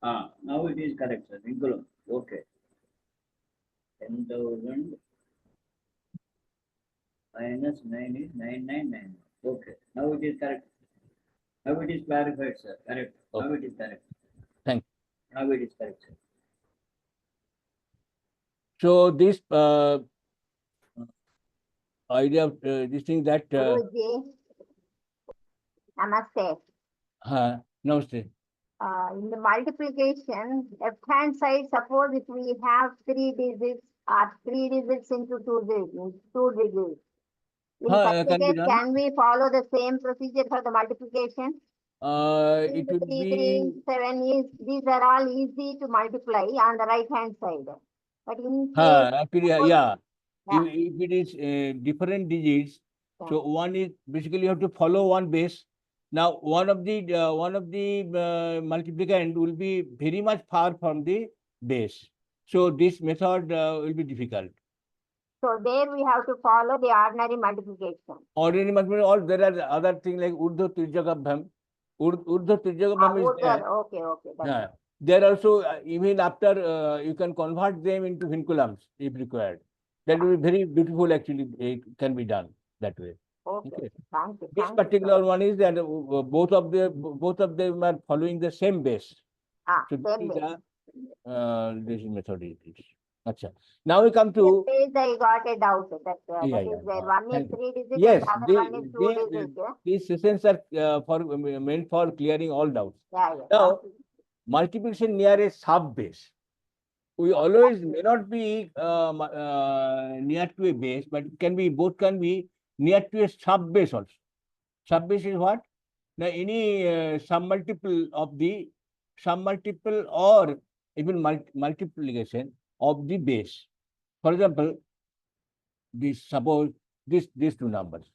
Now it is correct, sir. Vinculum. Okay. 10,000 minus 9 is 999. Okay. Now it is correct. Now it is clarified, sir. Correct. Okay. Now it is correct. Thank you. Now it is correct, sir. So this idea of this thing that Guruji, namaste. namaste. In the multiplication, left-hand side, suppose if we have 3 digits or 3 digits into 2 digits. In such a case, can we follow the same procedure for the multiplication? It would 3, be 3, 7 these are all easy to multiply on the right-hand side. But in case, actually, yeah. If it is different digits, Yeah. so one is basically you have to follow one base. Now one of the multiplicand will be very much far from the base. So this method will be difficult. So there we have to follow the ordinary multiplication. Ordinary multiplication, or there are other things like Urdhva Tirjagabham. Urdhva Tirjagabham is there. Okay. Yeah. There also, even after you can convert them into vinculums if required. That will be very beautiful. Actually, it can be done that way. Okay. Thank you. This particular one is that both of them are following the same base. So Same base. this method is. Achha. Now we come to. I got a doubt that Yeah, is where yeah. one is 3 digits Yes, and the other one is 2 digits. these sessions are meant for clearing all doubts. Yeah. Now, multiplication near a sub base. We always may not be near to a base, but it can be, both can be near to a sub base also. Sub base is what? Now, any submultiple of the submultiple or even multiplication of the base. For example, suppose these two numbers.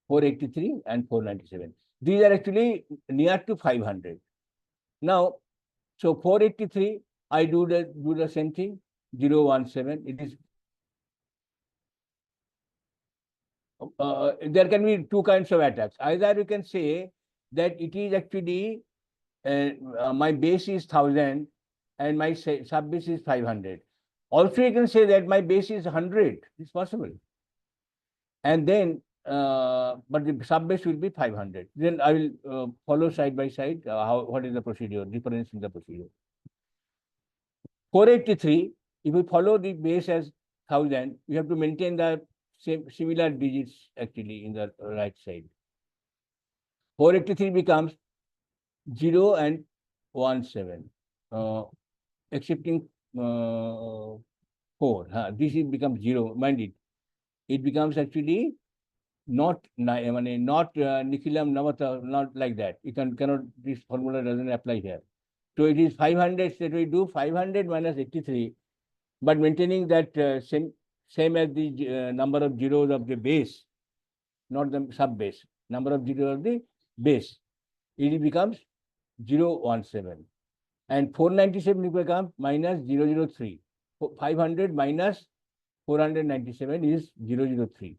483 and 497. These are actually near to 500. Now, so 483, I do the same thing, 017. It is there can be two kinds of attacks. Either you can say that it is actually my base is 1000 and my sub base is 500. Also, you can say that my base is 100. It's possible. And then, but the sub base will be 500. Then I will follow side by side what is the procedure, difference in the procedure. 483, if we follow the base as 1000, we have to maintain the same similar digits actually in the right side. 483 becomes 0 and 17, excepting 4. This becomes 0. Mind it, it becomes actually not Nikhilam Navata, not like that. You cannot, this formula doesn't apply here. So it is 500 that we do 500 minus 83, but maintaining that same as the number of zeros of the base, not the sub base, number of zeros of the base. It becomes 017. And 497 becomes minus 003. 500 minus 497 is 003.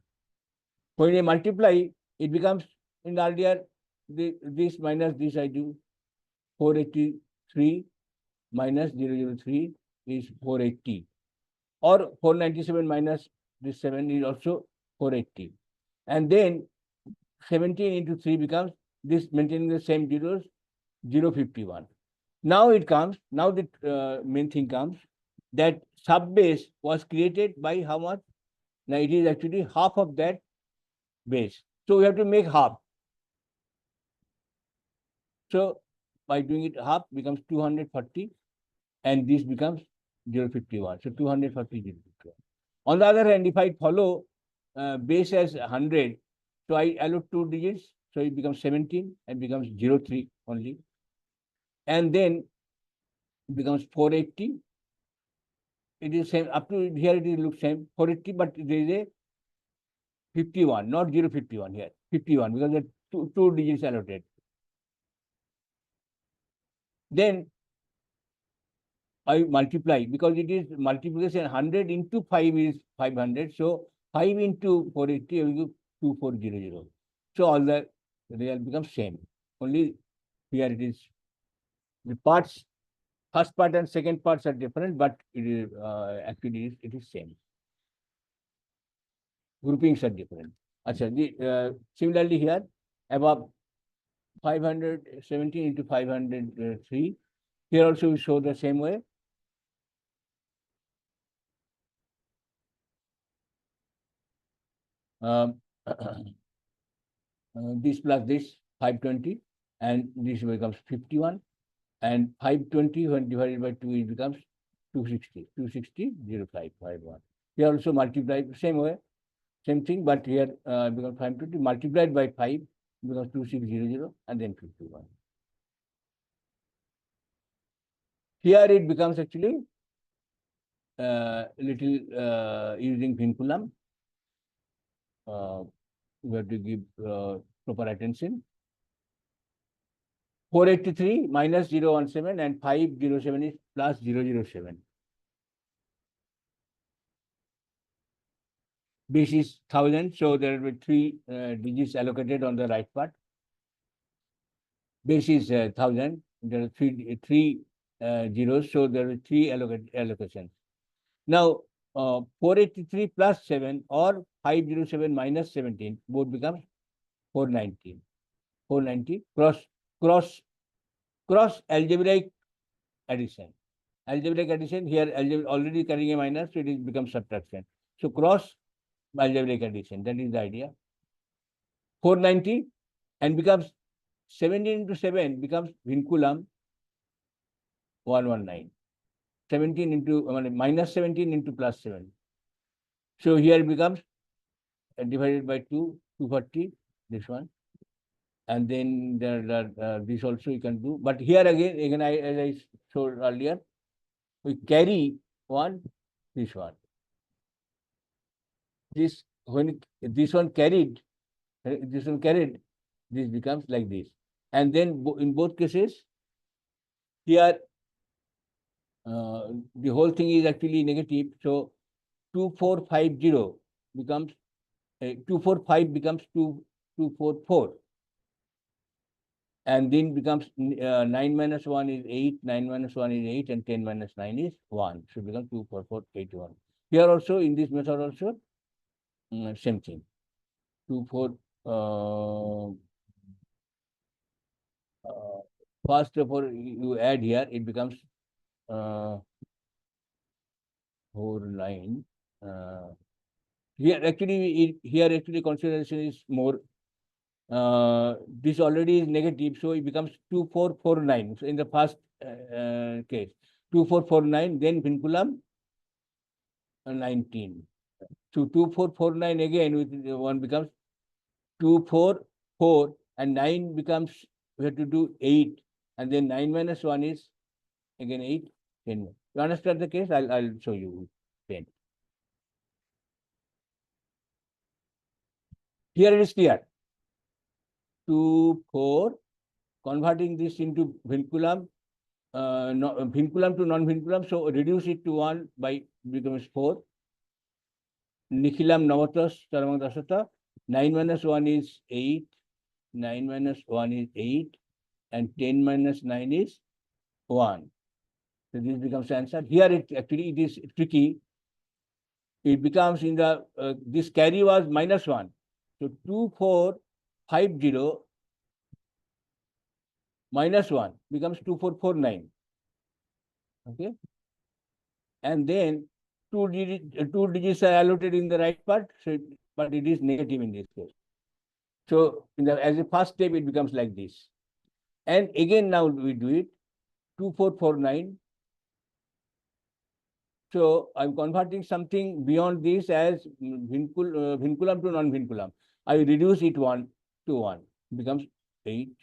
When I multiply, it becomes in earlier this minus this I do 483 minus 003 is 480, or 497 minus this 7 is also 480, and then 17 into 3 becomes this, maintaining the same zeros, 051. Now it comes, now the main thing comes, that sub base was created by how much? Now it is actually half of that base. So we have to make half. So by doing it half becomes 240 and this becomes 051. So 240, 051. On the other hand, if I follow base as 100, so I allocate 2 digits, so it becomes 17 and becomes 03 only. And then it becomes 480. It is same, up to here it looks same, 480, but there is a 51, not 051 here, 51, because there are two digits allocated. Then I multiply, because it is multiplication, 100 into 5 is 500. So 5 into 480 will give 2400. So all the real becomes same. Only here it is, the parts, first part and second parts are different, but it is actually it is same. Groupings are different. Similarly here, above 517 into 503, here also we show the same way. This plus this 520, and this becomes 51, and 520 when divided by 2 it becomes 260, 0551. Here also multiply same way, same thing, but here becomes 520 multiplied by 5 becomes 2600 and then 51. Here it becomes actually little using vinculum. We have to give proper attention. 483 minus 017 and 507 is plus 007. Base is 1000, so there will be 3 digits allocated on the right part. Base is 1000. There are three zeros, so there are 3 allocations. Now 483 plus 7 or 507 minus 17 both becomes 490. 490 cross algebraic addition. Algebraic addition, here algebra already carrying a minus, so it becomes subtraction. So cross algebraic addition, that is the idea. 490 and becomes 17 into 7 becomes vinculum 119. 17 into minus 17 into plus 7. So here it becomes divided by 2, 240, this one. And then there are this also you can do. But here again as I showed earlier, we carry this one. This, when this one carried, this one carried, this becomes like this. And then in both cases, here the whole thing is actually negative. So 2450 becomes 245 becomes 244. And then becomes 9 minus 1 is 8, 9 minus 1 is 8, and 10 minus 9 is 1. So it becomes 24481. Here also, in this method also, same thing. 24. First of all, you add here, it becomes 49. Here actually consideration is more. This already is negative, so it becomes 2449. So in the first case, 2449, then vinculum 19. So 2449 again, with one becomes 244, and 9 becomes, we have to do 8, and then 9 minus 1 is again 8, 10. You understand the case? I'll show you 10. Here it is clear. 2, 4, converting this into vinculum, vinculum to non-vinculum, so reduce it to 1 by becomes 4. Nikhilam Navatas Charamagdasata. 9 minus 1 is 8, 9 minus 1 is 8, and 10 minus 9 is 1. So this becomes the answer. Here it is tricky. It becomes in the, this carry was minus 1. So 2450 minus 1 becomes 2449. Okay. And then two digits are allotted in the right part, so but it is negative in this case. So as a first step, it becomes like this. And again, now we do it 2449. So I'm converting something beyond this as vinculum to non-vinculum. I reduce it 1 to 1, becomes 8.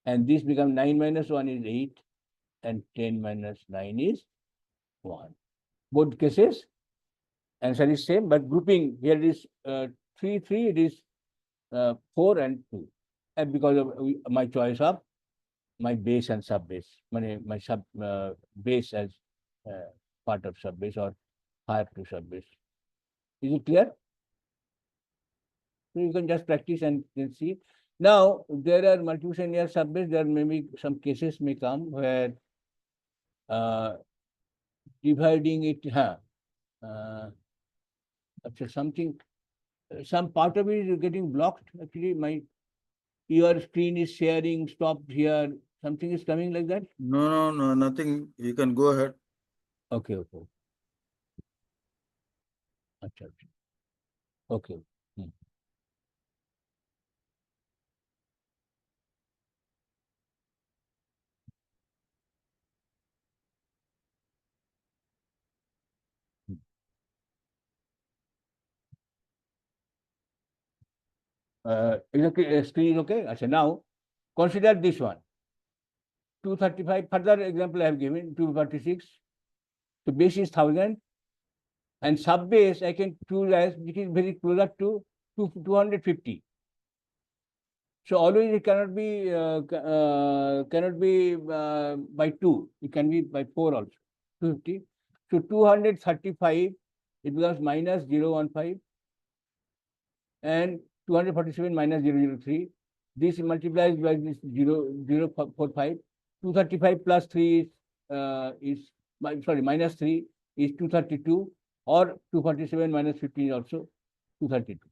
And this becomes 9 minus 1 is 8, and 10 minus 9 is 1. Both cases, answer is same, but grouping here is 3, 3, it is 4 and 2. And because of my choice of my base and sub base, my sub base as part of sub base or higher to sub base. Is it clear? So you can just practice and then see. Now there are multiplication near sub base. There may be some cases may come where dividing it, something, some part of it is getting blocked. Actually, your screen is sharing, stopped here. Something is coming like that? No, nothing. You can go ahead. Okay. Okay. Screen okay? Now consider this one. 235. Further example I have given 246. So base is 1000, and sub base I can choose as which is very closer to 250. So always it cannot be by 2. It can be by 4 also. 250. So 235, it becomes minus 015, and 247 minus 003. This multiplies by this 045. 235 plus 3 is minus 3 is 232, or 247 minus 15 is also 232.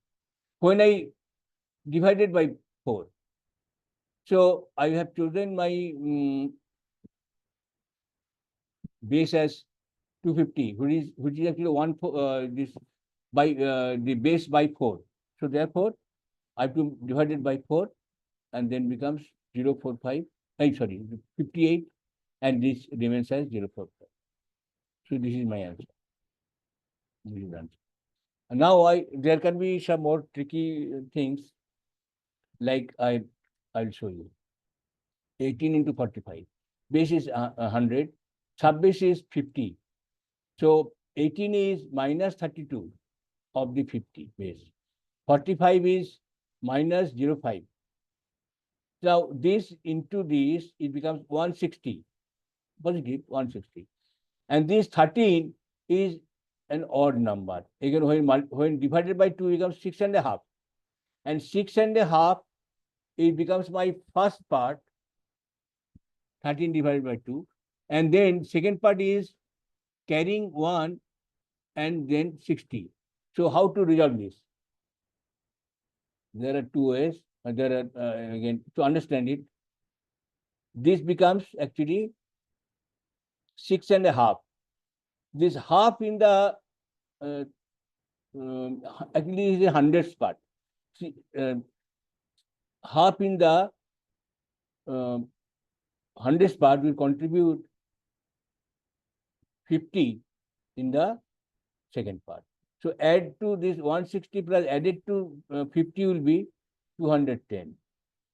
When I divided by 4, so I have chosen my base as 250, which is actually this by the base by 4. So therefore, I have to divide it by 4, and then becomes 045. 58, and this remains as 045. So this is my answer. This is answer. And now there can be some more tricky things, like I'll show you. 18 into 45. Base is 100. Sub base is 50. So 18 is minus 32 of the 50 base. 45 is minus 0.5. Now this into this, it becomes 160, positive 160. And this 13 is an odd number. Again, when divided by 2, it becomes 6.5. And 6.5, it becomes my first part, 13 divided by 2. And then second part is carrying 1 and then 60. So how to resolve this? There are two ways. There are, again, to understand it, this becomes actually 6.5. This half in the, actually is a hundredths part. See, half in the hundredths part will contribute 50 in the second part. So add to this 160 plus added to 50 will be 210.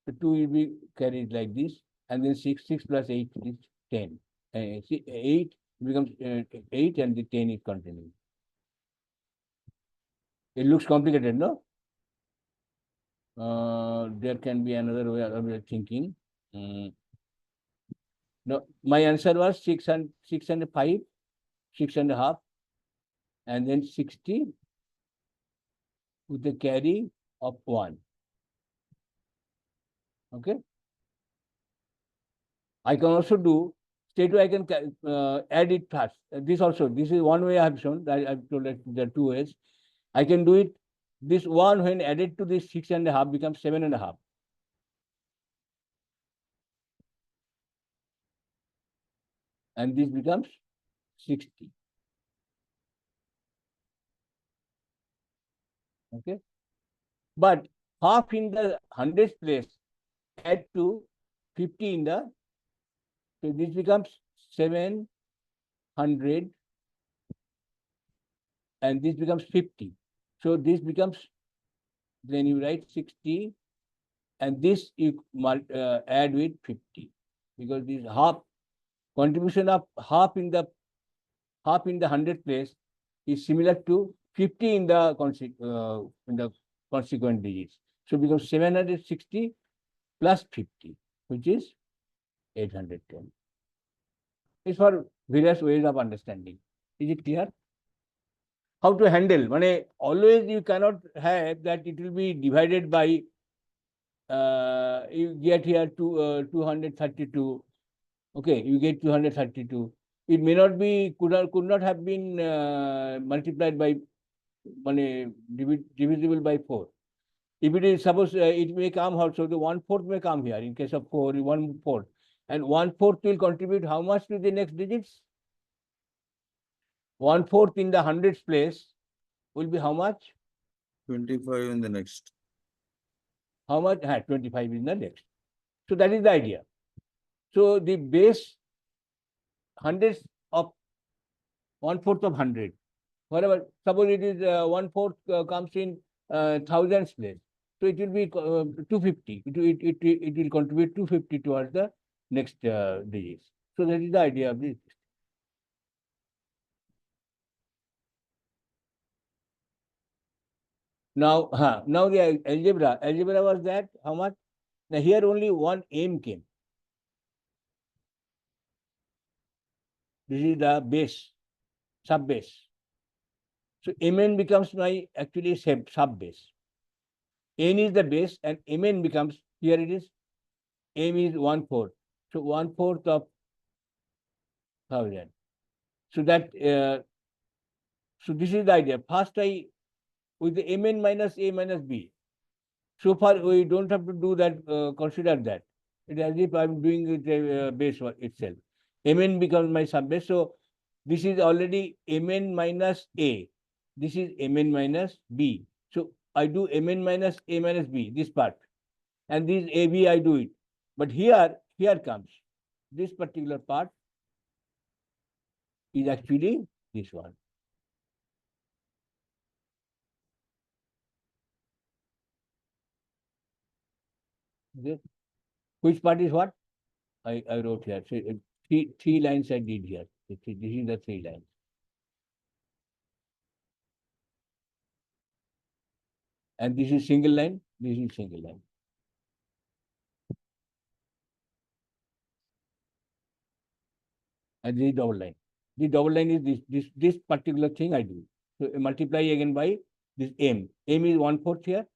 So 2 will be carried like this, and then 6 plus 8 is 10. 8 becomes 8 and the 10 is continuing. It looks complicated, no? There can be another way of thinking. No, my answer was 6 and 5, 6.5, and then 60 with the carry of 1. Okay. I can also do straight away. I can add it fast. This also. This is one way I have shown. I've told that there are two ways. I can do it. This 1 when added to this 6.5 becomes 7.5. And this becomes 60. Okay. But half in the hundredths place, add to 50 in the, so this becomes 700 and this becomes 50. So this becomes, then you write 60 and this you add with 50, because this half contribution of half in the hundredth place is similar to 50 in the consequent digits. So it becomes 760 plus 50, which is 810. It's for various ways of understanding. Is it clear? How to handle? Always you cannot have that it will be divided by, you get here 232. Okay, you get 232. It may not be, could not have been multiplied by, divisible by 4. If it is, suppose it may come also, the 1/4 may come here. In case of 4, 1/4. And 1/4 will contribute how much to the next digits? 1/4 in the hundredths place will be how much? 25 in the next. How much? 25 in the next. So that is the idea. So the base hundredths of 1/4 of 100. Whatever, suppose it is 1/4 comes in thousands place. So it will be 250. It will contribute 250 towards the next digits. So that is the idea of this. Now the algebra was that how much? Now here only one m came. This is the base, sub base. So mn becomes my actually sub base. N is the base and mn becomes, here it is, m is 1/4. So 1/4 of 1000. So that, so this is the idea. First with the mn minus a minus b. So far we don't have to do that, consider that. It is as if I'm doing it base itself. Mn becomes my sub base. So this is already mn minus a. This is mn minus b. So I do mn minus a minus b, this part. And this ab I do it. But here comes this particular part is actually this one. Okay. Which part is what? I wrote here. So three lines I did here. This is the 3 lines. And this is single line. This is single line. And this is double line. The double line is this particular thing I do. So multiply again by this m. M is 1/4 here.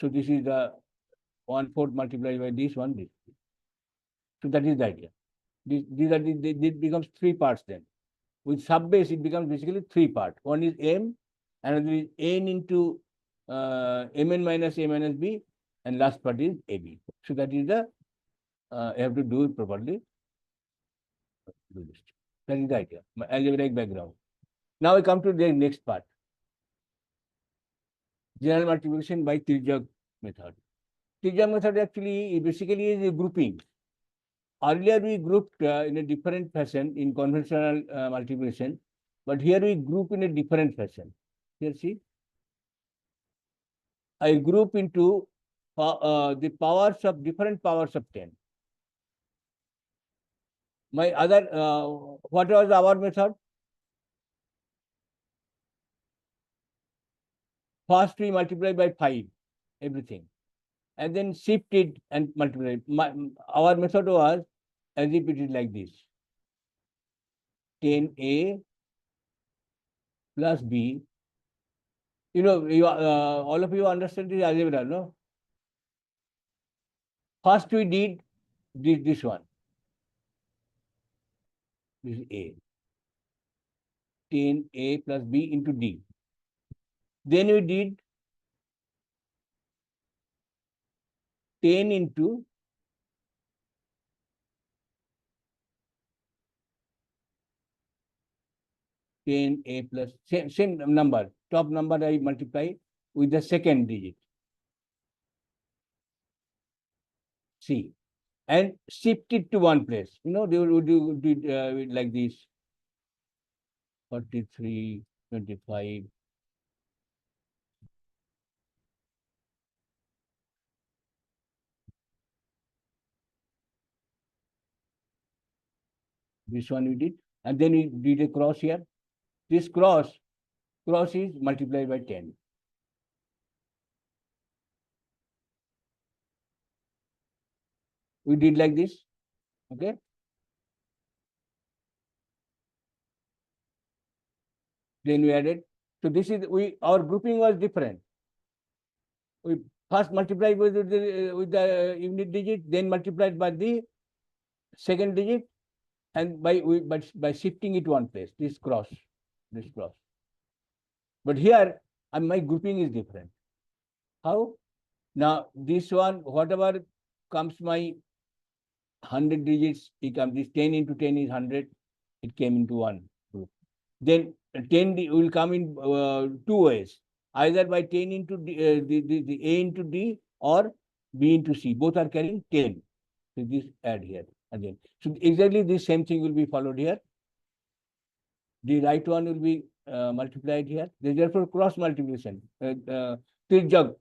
So this is the 1/4 multiplied by this one, this. So that is the idea. This becomes 3 parts then. With subbase, it becomes basically 3 parts. One is m, another is n into mn minus a minus b, and last part is ab. So that is the, you have to do it properly. Do this. That is the idea, my algebraic background. Now we come to the next part. General multiplication by Tirjak method. Tirjak method actually basically is a grouping. Earlier we grouped in a different fashion in conventional multiplication, but here we group in a different fashion. Here see, I group into the powers of different powers of 10. My other, what was our method? First we multiply by 5, everything, and then shift it and multiply. Our method was as if it is like this: 10a plus b. You know, all of you understand this algebra, no? First we did this one. This is a. 10a plus b into d. Then we did 10 into 10a plus same number. Top number I multiply with the second digit, c, and shift it to one place. You know, they would do it like this: 43, 25. This one we did, and then we did a cross here. This cross is multiplied by 10. We did like this, okay? Then we added. So this is, our grouping was different. We first multiplied with the unit digit, then multiplied by the second digit, and by shifting it one place. This cross. But here, my grouping is different. How? Now this one, whatever comes my 100 digits, it comes. This 10 into 10 is 100. It came into one group. Then 10 will come in 2 ways. Either by 10 into the A into D or B into C. Both are carrying 10. So this add here again. So exactly the same thing will be followed here. The right one will be multiplied here. There is therefore cross multiplication. Tirjak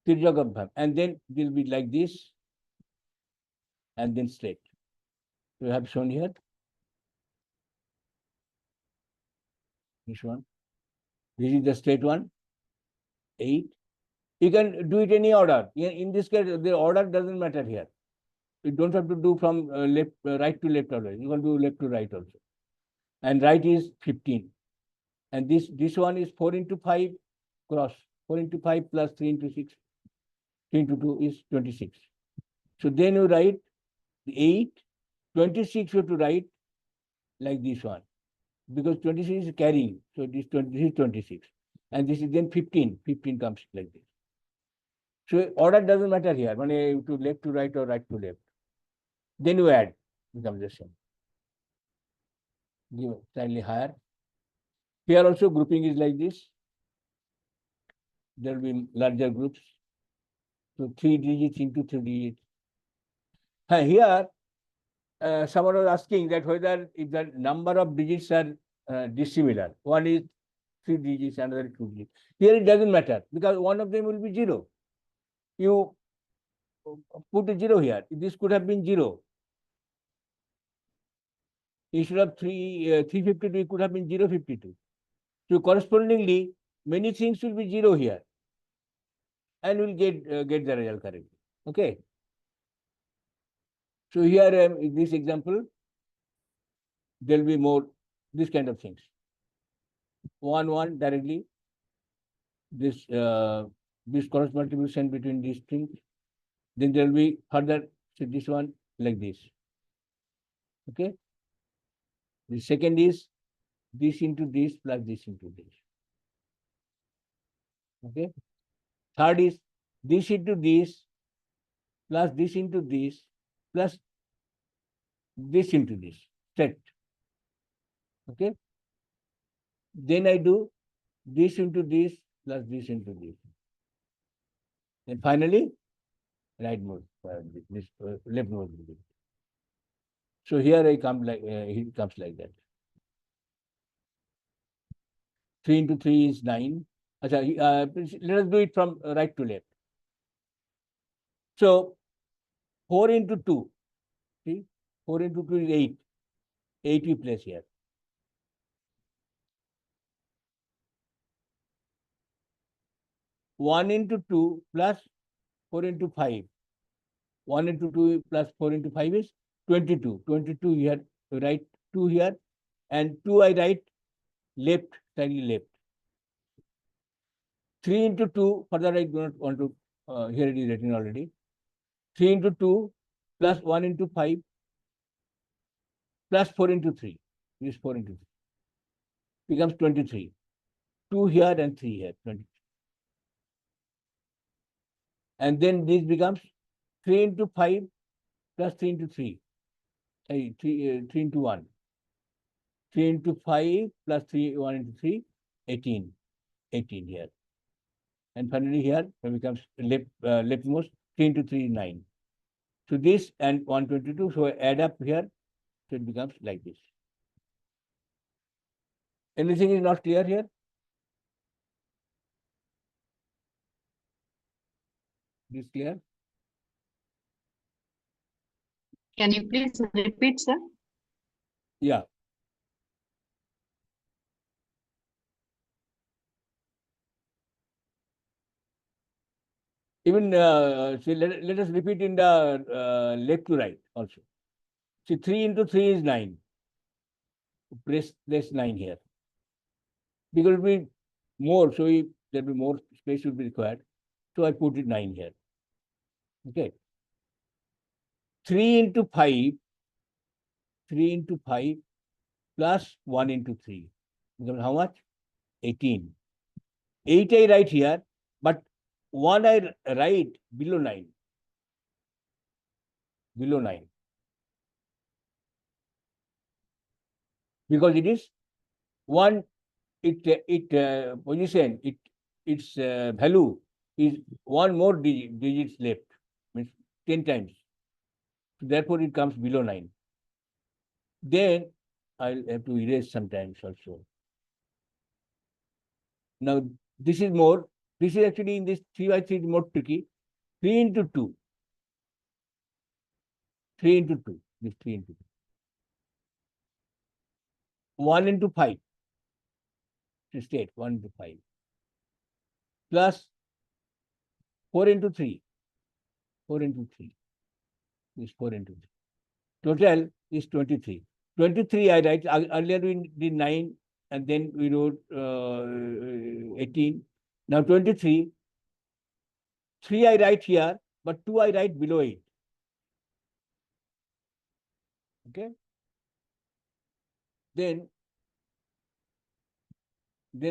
Goutham. And then it will be like this. And then straight. We have shown here. This one. This is the straight one. 8. You can do it any order. In this case, the order doesn't matter here. You don't have to do from right to left always. You can do left to right also. And right is 15. And this one is 4 into 5 cross. 4 into 5 plus 3 into 6. 3 into 2 is 26. So then you write 8. 26 you have to write like this one. Because 26 is carrying. So this is 26. And this is then 15. 15 comes like this. So order doesn't matter here. When to left to right or right to left. Then you add. Becomes the same. Give slightly higher. Here also grouping is like this. There will be larger groups. So 3 digits into 3 digits. Here, someone was asking that whether if the number of digits are dissimilar. One is 3 digits, another 2 digits. Here it doesn't matter because one of them will be 0. You put a 0 here. This could have been 0. Instead of 352, it could have been 052. So correspondingly, many things will be 0 here. and we'll get the result correctly. Okay. So here in this example, there will be more this kind of things. 1 directly. This cross multiplication between these things. Then there will be further, so this one like this. Okay. The second is this into this plus this into this. Okay. Third is this into this plus this into this plus this into this set. Okay. Then I do this into this plus this into this. And finally, right mode, left mode. So here I come like it comes like that. 3 into 3 is 9. Let us do it from right to left. So 4 into 2. See, 4 into 2 is 8. 8 we place here. One into 2 plus 4 into 5. 1 into 2 plus 4 into 5 is 22. 22 here, write 2 here, and 2 I write left, slightly left. 3 into 2, further I do not want to, here it is written already. 3 into 2 plus 1 into 5 plus 4 into 3. This 4 into 3 becomes 23. 2 here and 3 here, 23. And then this becomes 3 into 5 plus 3 into 3. 3 into 1. 3 into 5 plus 1 into 3, 18. 18 here. And finally here it becomes leftmost 3 into 3 is 9. So this and 122, so I add up here, so it becomes like this. Anything is not clear here? This clear? Can you please repeat, sir? Yeah. Even see, let us repeat in the left to right also. See, 3 into 3 is 9. Place 9 here. Because it will be more, so there will be more space will be required. So I put it 9 here. Okay. 3 into 5, 3 into 5 plus 1 into 3. Becomes how much? 18. 8 I write here, but 1 I write below 9. Below 9. Because it is 1, position, its value is 1 more digits left, means 10 times. So therefore, it comes below 9. Then I'll have to erase sometimes also. Now, this is more. This is actually in this 3 by 3 is more tricky. 3 into 2. 3 into 2. This 3 into 2. 1 into 5. State 1 into 5. Plus 4 into 3. 4 into 3. This 4 into 3. Total is 23. 23 I write. Earlier we did 9 and then we wrote 18. Now 23. 3 I write here, but 2 I write below 8. Okay. Then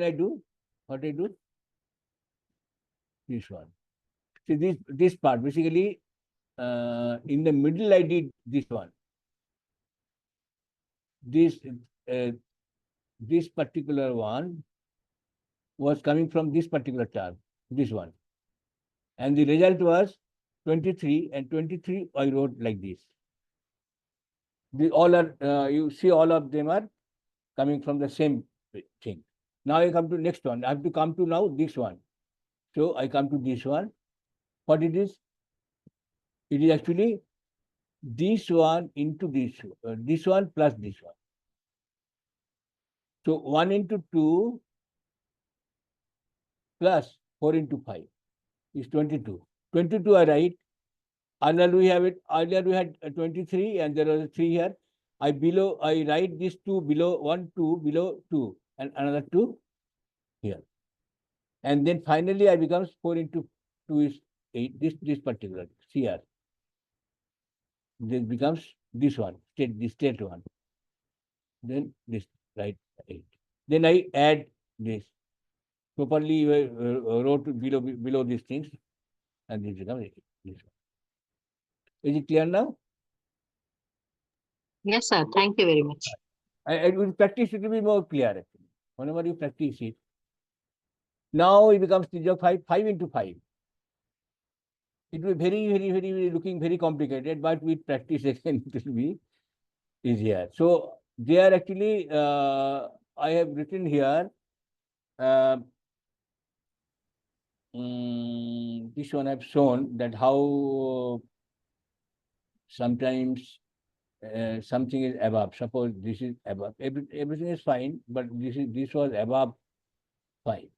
I do what I do? This one. See this part basically in the middle I did this one. This particular one was coming from this particular term, this one. And the result was 23, and 23 I wrote like this. All are, you see all of them are coming from the same thing. Now I come to next one. I have to come to now this one. So I come to this one. What it is? It is actually this one into this one plus this one. So 1 into 2 plus 4 into 5. is 22. 22 I write. Earlier we have it. Earlier we had 23 and there was a 3 here. I write this 2 below 1, 2 below 2 and another 2 here. And then finally I becomes 4 into 2 is 8. This particular CR. This becomes this one, the state one. Then this, right, 8. Then I add this. Properly wrote below these things, and this becomes 8. This one. Is it clear now? Yes, sir. Thank you very much. I will practice, it will be more clear actually. Whenever you practice it. Now it becomes 5 into 5. It will be very looking very complicated, but with practice again it will be easier. So they are actually I have written here this one I've shown that how sometimes something is above. Suppose this is above. Everything is fine, but this was above 5.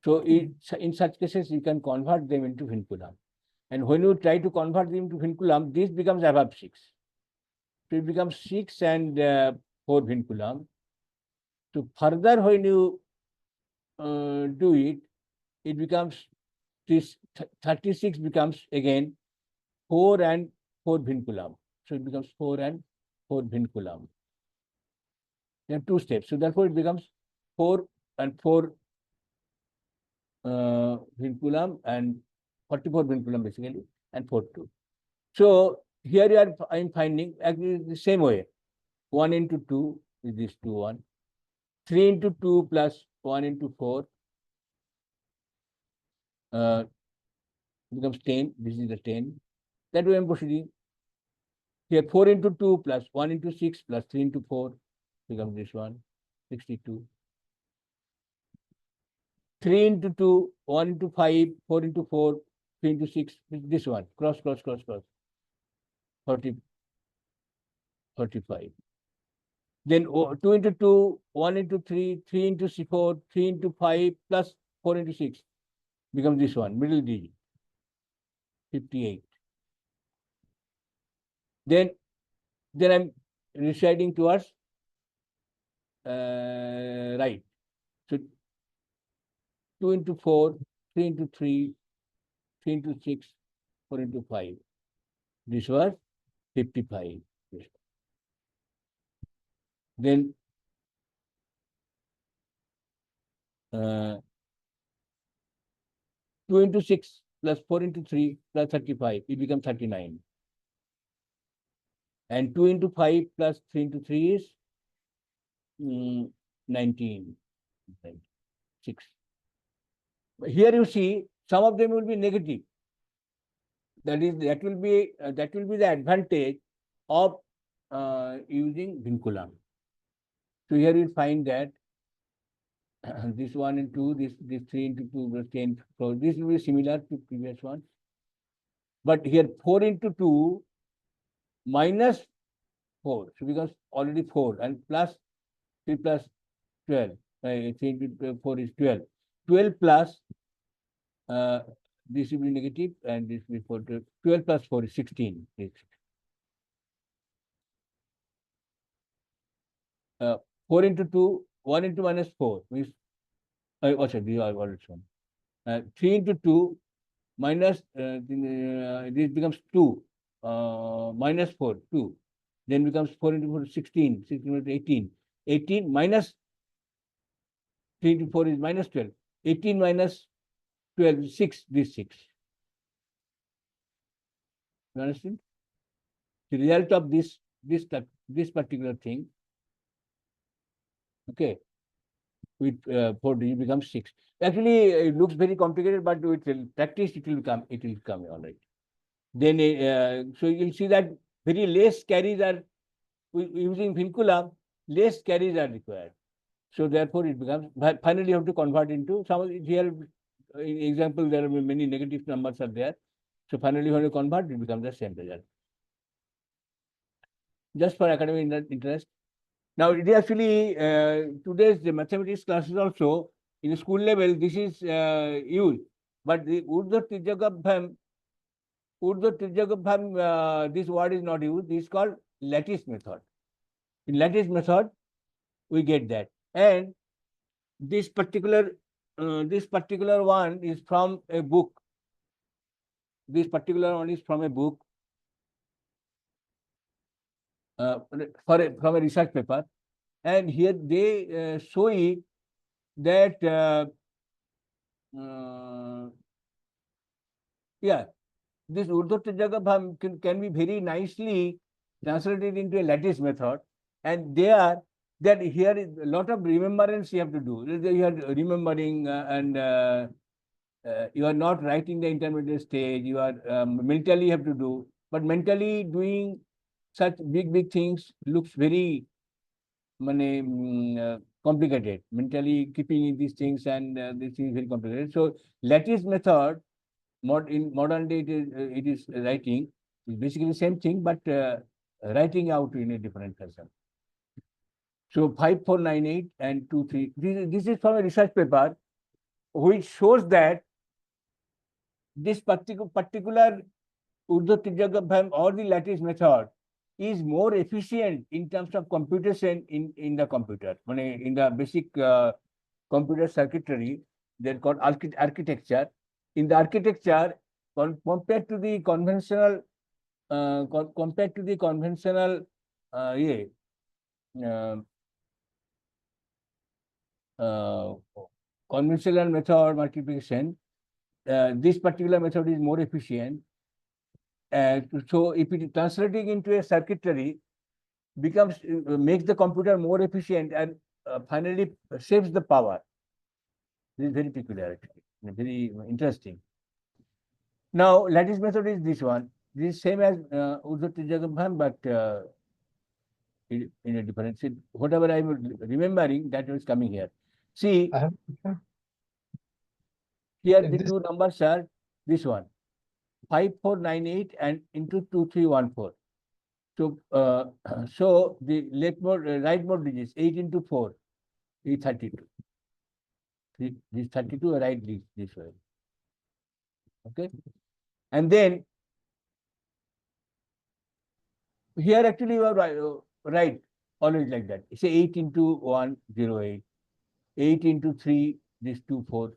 So in such cases, you can convert them into vinculum. And when you try to convert them into vinculum, this becomes above 6. So it becomes 6 and 4 vinculum. So further, when you do it, it becomes this 36 becomes again 4 and 4 vinculum. So it becomes 4 and 4 vinculum. There are 2 steps. So therefore, it becomes 4 and 4 vinculum and 44 vinculum basically, and 42. So here I'm finding actually the same way. 1 into 2 is this 2, 1. 3 into 2 plus 1 into 4 becomes 10. This is the 10. That way I'm proceeding. Here 4 into 2 plus 1 into 6 plus 3 into 4 becomes this one, 62. 3 into 2, 1 into 5, 4 into 4, 3 into 6, this one, cross, 40, 35. Then 2 into 2, 1 into 3, 3 into 4, 3 into 5, plus 4 into 6, becomes this one, middle digit, 58. Then I'm reciting towards right. So 2 into 4, 3 into 3, 3 into 6, 4 into 5. This was 55. Then uh, 2 into 6 plus 4 into 3 plus 35, it becomes 39. And 2 into 5 plus 3 into 3 is 19. 6. Here you see some of them will be negative. That will be the advantage of using vinculum. So here you find that this 1 and 2, this 3 into 2 plus 10. So this will be similar to previous one. But here 4 into 2 minus 4. So becomes already 4 and plus 3 plus 12. 3 into 4 is 12. 12 plus this will be negative and this will be 4. 12 plus 4 is 16. 4 into 2, 1 into minus 4 means, sorry, I already shown. 3 into 2 minus, this becomes 2, minus 4, 2. Then becomes 4 into 4 is 16, 16 into 18. 18 minus 3 into 4 is minus 12. 18 minus 12 is 6, this 6. You understand? The result of this particular thing, okay, with 4 digit becomes 6. Actually, it looks very complicated, but with practice, it will come all right. Then, so you'll see that very less carries are using vinculum, less carries are required. So therefore, it becomes finally you have to convert into some here. In example, there are many negative numbers are there. So finally, when you convert, it becomes the same result. Just for academic interest. Now, it is actually today's the mathematics classes also in school level, this is used. But the Urdhva this word is not used. This is called lattice method. In lattice method, we get that. And this particular one is from a book. This particular one is from a book from a research paper. And here they show it that this Urdhva can be very nicely translated into a lattice method. And here is a lot of remembrance you have to do. You are remembering and you are not writing the intermediate stage. You are mentally have to do. But mentally doing such big things looks very complicated. Mentally keeping these things and this is very complicated. So lattice method, in modern day it is writing. It's basically the same thing, but writing out in a different fashion. So 5498 and 23. This is from a research paper which shows that this particular Urdhva or the lattice method is more efficient in terms of computation in the computer. In the basic computer circuitry, they're called architecture. In the architecture, compared to the conventional conventional method multiplication, this particular method is more efficient. So if it is translating into a circuitry, makes the computer more efficient and finally saves the power. This is very peculiar, very interesting. Now, lattice method is this one. This is same as Urdhva, but in a different. Whatever I am remembering, that was coming here. See, here the two numbers are this one, 5498 and into 2314. So, so the right mode digits 8 into 4 is 32. This 32 right this way. Okay, and then here actually you are right always like that. Say 8 into 1 08, 8 into 3 this 24,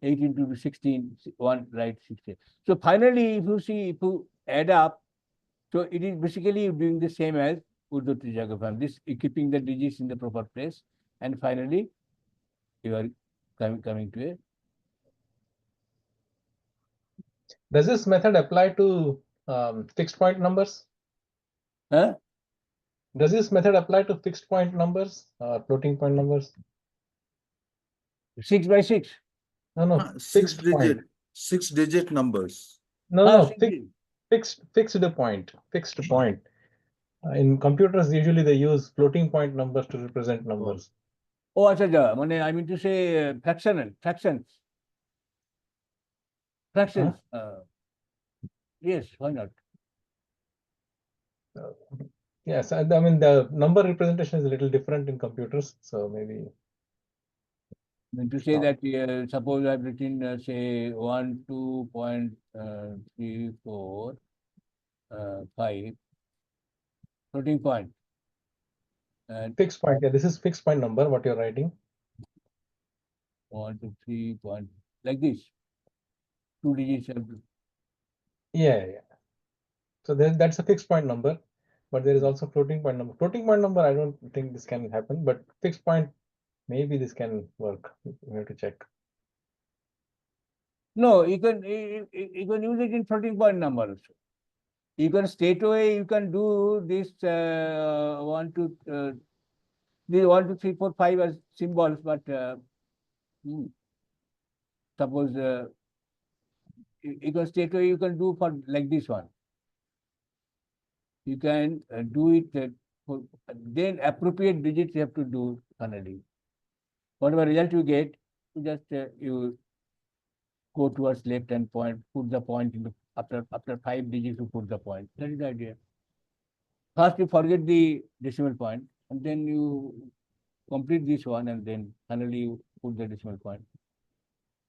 8 into 16 1 right 16. So finally, if you add up, so it is basically doing the same as Urdhva. This keeping the digits in the proper place, and finally you are coming to a. Does this method apply to fixed point numbers? Huh? Does this method apply to fixed point numbers or floating point numbers? 6 by 6. No, fixed point. 6-digit numbers. No, fixed point. In computers, usually they use floating point numbers to represent numbers. Oh, I mean to say fractions. Yes, why not? Yes, I mean the number representation is a little different in computers, so maybe. I mean to say that suppose I've written say 1 2.34 5 floating point. Fixed point. Yeah, this is fixed point number. What you're writing? 1 2 3 point like this. 2 digits. Yeah. So that's a fixed point number, but there is also floating point number. Floating point number, I don't think this can happen, but fixed point, maybe this can work. We have to check. No, you can use it in floating point number also. You can straight away you can do this 1 2 3 4 5 as symbols, but suppose you can straight away you can do for like this one. You can do it then appropriate digits you have to do finally. Whatever result you get, you just you go towards left and point, put the point in the after 5 digits you put the point. That is the idea. First you forget the decimal point and then you complete this one and then finally you put the decimal point,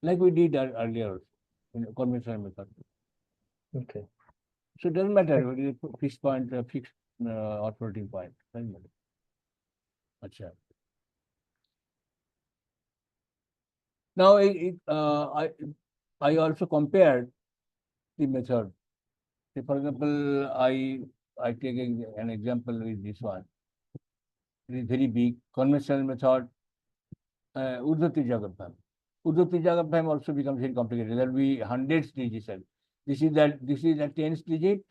like we did earlier in conventional method. Okay. So it doesn't matter whether you put fixed point, fixed or floating point. Doesn't matter. Acha. Now I also compared the method. Say for example, I take an example with this one. It is very big. Conventional method, Urdhva-Tija Goutham. Urdhva-Tija Goutham also becomes very complicated. There will be hundreds digits. This is a tens digit,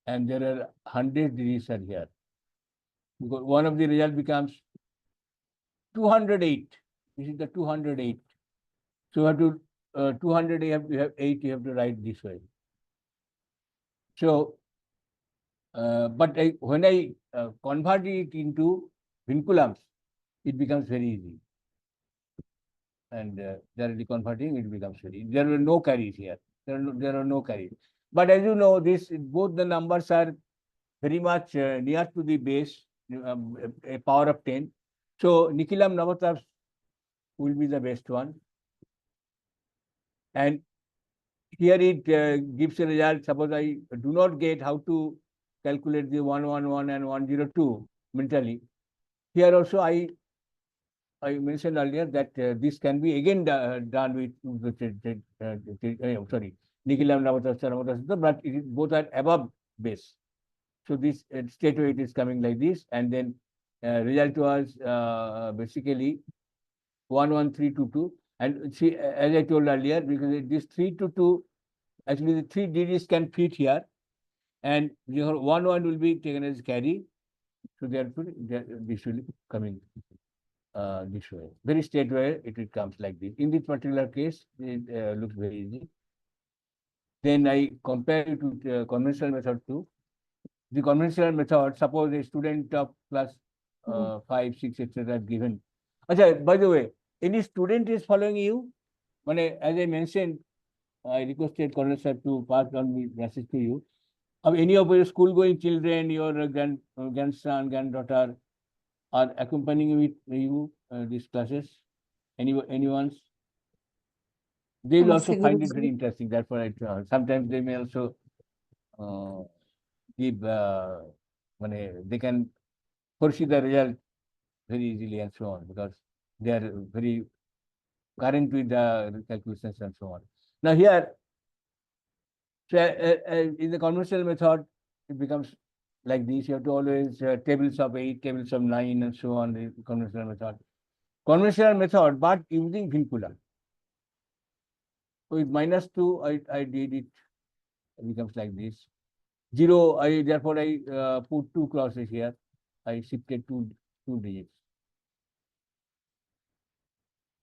and there are hundred digits are here. Because one of the result becomes 208. This is the 208. So you have to 200. You have to have 8. You have to write this way. So, but when I convert it into vinculums, it becomes very easy. And directly converting, it becomes very. There are no carries here. There are no carries. But as you know, both the numbers are very much near to the base, a power of 10. So Nikilam Navatas will be the best one. And here it gives a result. Suppose I do not get how to calculate the 111 and 102 mentally. Here also I mentioned earlier that this can be again done with Nikilam Navatas, but both are above base. So this state weight is coming like this, and then result was basically 11322. And see, as I told earlier, because this 322, actually the 3 digits can fit here, and your 11 will be taken as carry. So therefore, this will be coming this way. Very straight way, it comes like this. In this particular case, it looks very easy. Then I compare it with conventional method too. The conventional method, suppose a student of class 5, 6, etc. given. Achha, by the way, any student is following you? As I mentioned, I requested Colonel Sir to pass on the message to you. Of any of your school-going children, your grandson, granddaughter, are accompanying with you these classes? Anyone's? They will also find it very interesting. Therefore, sometimes they may also give. They can foresee the result very easily and so on, because they are very current with the calculations and so on. Now here, so in the conventional method, it becomes like this. You have to always tables of 8, tables of 9, and so on. The conventional method. Conventional method, but using vincula. So with -2, I did it. It becomes like this. 0, therefore I put 2 clauses here. I shifted two digits.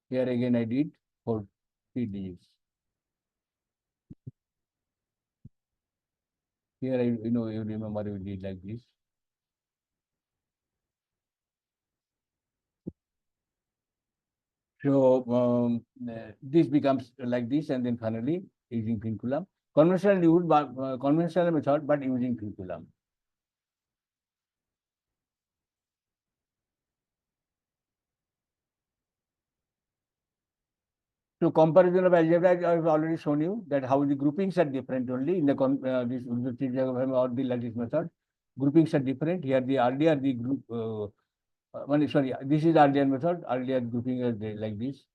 Here again I did for 3 digits. Here you remember we did like this. So this becomes like this, and then finally using vinculum. Conventional method, but using vinculum. So comparison of algebra, I've already shown you that how the groupings are different only in the this or the lattice method. Groupings are different. Here the group. This is earlier method. Earlier grouping is like this.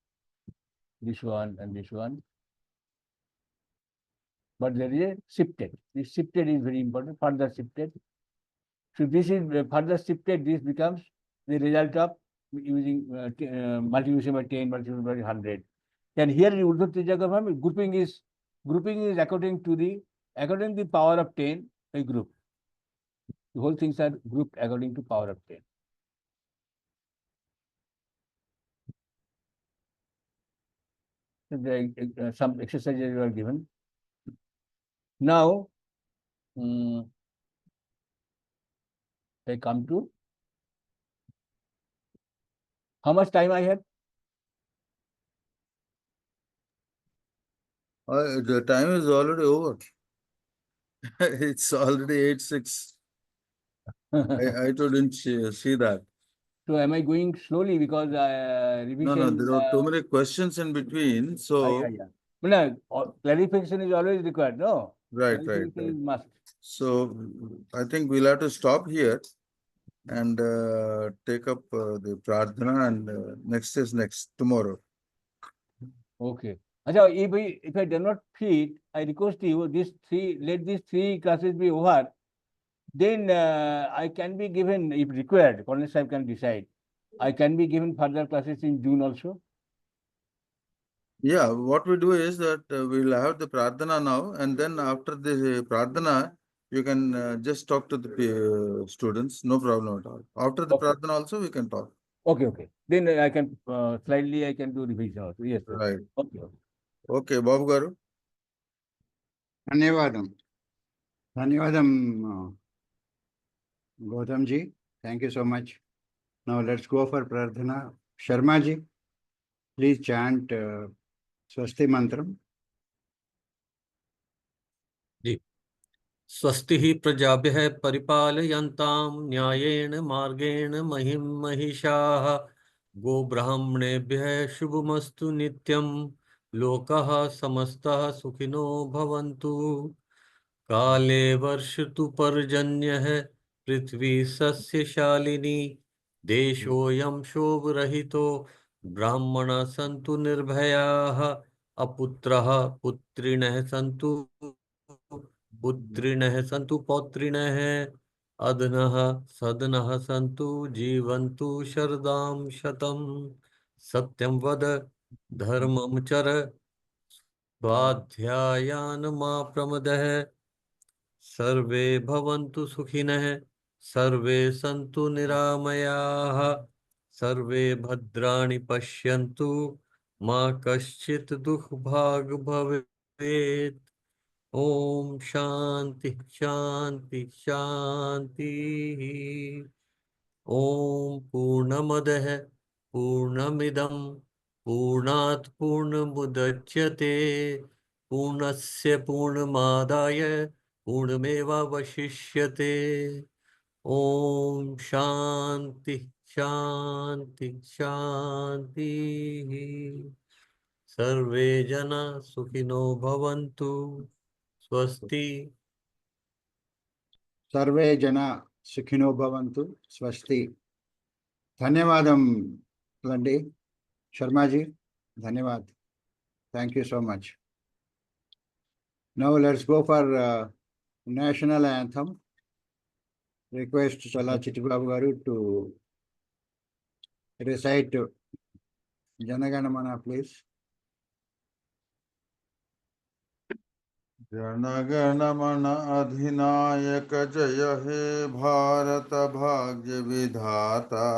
This one and this one. But there is a shifted. This shifted is very important. Further shifted. So this is further shifted. This becomes the result of using multiplication by 10, multiplication by 100. And here in Urdhva-Tija Goutham, grouping is according to the power of 10 a group. The whole things are grouped according to power of 10. Some exercises were given. Now, I come to how much time I have? The time is already over. It's already 8:06. I didn't see that. So am I going slowly because revision? No, there are too many questions in between. So, yeah. But no, clarification is always required, no? right. Clarification is must. So, I think we'll have to stop here and take up the Pradhana, and next is tomorrow. Okay. Achha, if I do not fit, I request you let these 3 classes be over. Then I can be given, if required, Colonel Sahib can decide. I can be given further classes in June also. Yeah, what we do is that we'll have the Pradhana now, and then after the Pradhana, you can just talk to the students, no problem at all. After the Pradhana also, we can talk. Okay. Then I can slightly I can do revision also. Yes. Right. Okay. Okay, Babu Garu. Dhanyavadam. Goutham ji. Thank you so much. Now let's go for Pradhana. Sharma ji, please chant Swasti Mantram. जी स्वस्ति प्रजाभ्यः परिपालयन्तां न्यायेन मार्गेण महिं महिषाः गोब्राह्मणेभ्यः शुभमस्तु नित्यं लोकः समस्तः सुखिनो भवन्तु काले वर्षतु पर्जन्यः पृथ्वी सस्यशालिनी देशोऽयं शोभरहितो ब्राह्मणाः सन्तु निर्भयाः अपुत्रः पुत्रिणः सन्तु पुत्रिणः सन्तु पौत्रिणः अधनः सदनः सन्तु जीवन्तु शरदां शतं सत्यं वद धर्मं चर स्वाध्यायान् मा प्रमदः सर्वे भवन्तु सुखिनः सर्वे सन्तु निरामयाः सर्वे भद्राणि पश्यन्तु मा कश्चित् दुःखभाग् भवेत् ओम शांति शांति शांति ओम पूर्णमदः पूर्णमिदं पूर्णात् पूर्णमुदच्यते पूर्णस्य पूर्णमादाय पूर्णमेवावशिष्यते ओम शांति शांति शांति सर्वे जना सुखिनो भवन्तु स्वस्ति सर्वे जना सुखिनो भवन्तु स्वस्ति. धन्यवादम लंडी. Sharma ji, धन्यवाद. Thank you so much. Now let's go for national anthem. Request Chala Chittibabu Garu to recite Janaganamana, please. Jana Gana Mana अधिनायक जय हे भारत भाग्य विधाता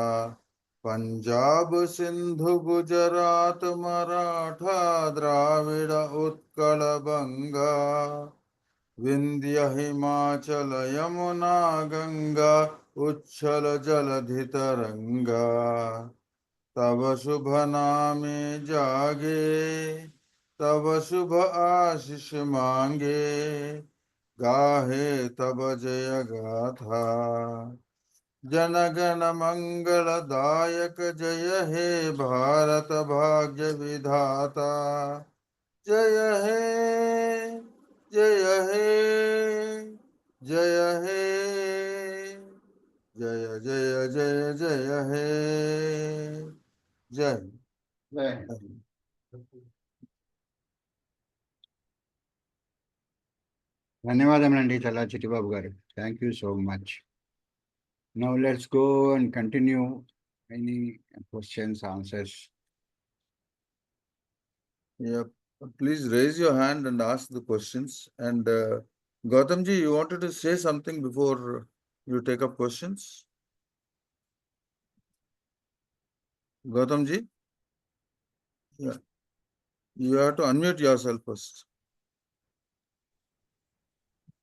पंजाब सिंधु गुजरात मराठा द्राविड़ उत्कल बंगा विंध्य हिमाचल यमुना गंगा उच्छल जलधि तरंगा तब शुभ नामे जागे तब शुभ आशीष मांगे गाहे तब जय गाथा जनगण मंगल दायक जय हे भारत भाग्य विधाता जय हे जय हे जय हे जय जय जय जय हे जय. Dhanyavadam Nandi Chala Chittibabu Garu. Thank you so much. Now let's go and continue. Any questions, answers? Yeah, please raise your hand and ask the questions. And Gautam ji, you wanted to say something before you take up questions? Gautam ji? Yeah. You have to unmute yourself first.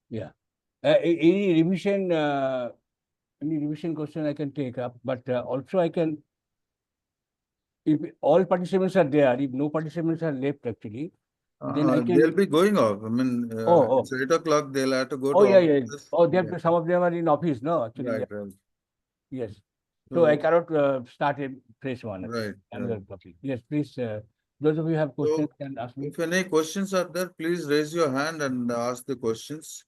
Yeah. Any revision question I can take up, but also I can, if all participants are there, if no participants are left actually, then I can. They'll be going off. I mean, it's 8 o'clock, they'll have to go to yeah. office. Oh, some of them are in office, no? Actually. Right, Yeah. right. Yes. So I So, cannot start a fresh one. right, Another right. topic. Yes, please. Those of you who have questions So, can ask me. if any questions are there, please raise your hand and ask the questions.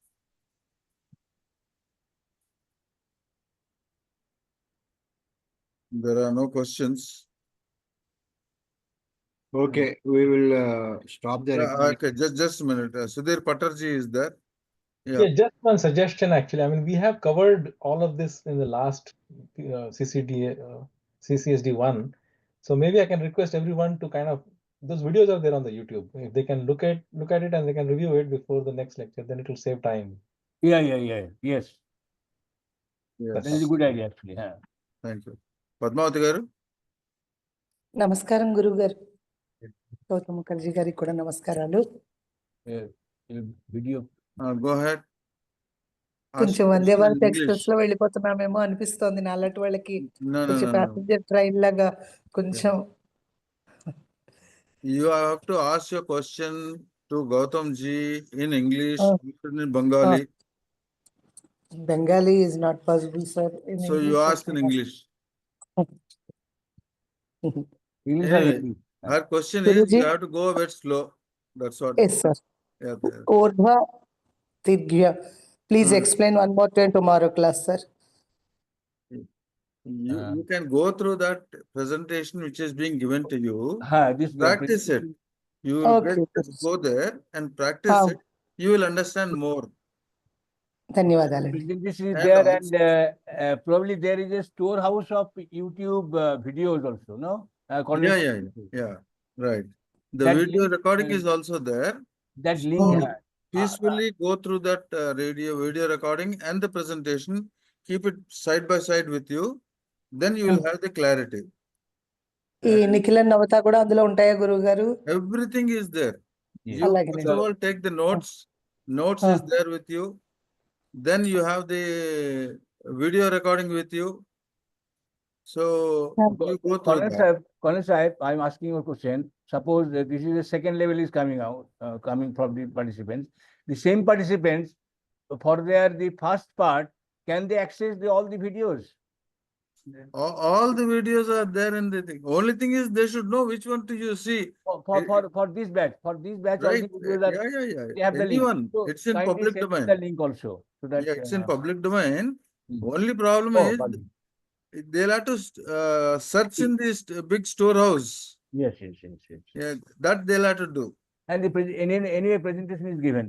There are no questions. Okay, we will stop the Yeah, recording. okay, just a minute. Sudhir Patarji is there. Yeah. Yeah, just one suggestion actually. I mean, we have covered all of this in the last CCSD one. So maybe I can request everyone to kind of, those videos are there on the YouTube. If they can look at it and they can review it before the next lecture, then it will save time. Yeah. Yes. Yes. That is a good idea actually. Huh? Thank you. Padmavati garu. నమస్కారం గురువు గారు గౌతమ్ ముఖర్జీ గారికి కూడా నమస్కారాలు Video. Go ahead. Ask కొంచెం your Vande question in Bharat English. Express లో వెళ్ళిపోతున్నామేమో అనిపిస్తోంది నాలాంటి వాళ్ళకి No, కొంచెం no. ప్యాసింజర్ ట్రైన్ లాగా కొంచెం You have to ask your question to Goutham ji in English, in Bengali. Bengali is not possible sir in So you ask in English. English or Anyway, Hindi? her question is Guruji. you have to go a bit slow. That's what. Yes sir Yeah, there. ఊర్ధ్వ తిర్ఘ్య please Hmm. Explain one more time tomorrow class sir You can go through that presentation which is being given to you. This Practice it. You will Okay, go there and practice it. You will understand more. ధన్యవాదాలండి Presentation is And there, also- and probably there is a storehouse of YouTube videos also, no? Yeah. Right. The That video link, recording is also there. That link. Peacefully go through that video recording and the presentation. Keep it side by side with you. Then you will have the clarity. ఈ నిఖిల నవత కూడా అందులో ఉంటాయా గురువు గారు Everything is there. You అలాగే first of all take the notes. Notes is there with you. Then you have the video recording with you. So you go through that. Colonel Sahib, I'm asking you a question. Suppose that this is the second level is coming out, coming from the participants. The same participants, for the first part, can they access all the videos? All the videos are there in the thing. Only thing is they should know which one to you see. For this batch, Right. all the videos are, Yeah. they have the Anyone. link. So It's in kindly public send domain. the link also. So that, Yeah, it's in public domain. Only problem is they'll have to search in this big storehouse. Yes. Yeah, that they'll have to do. And anyway, presentation is given.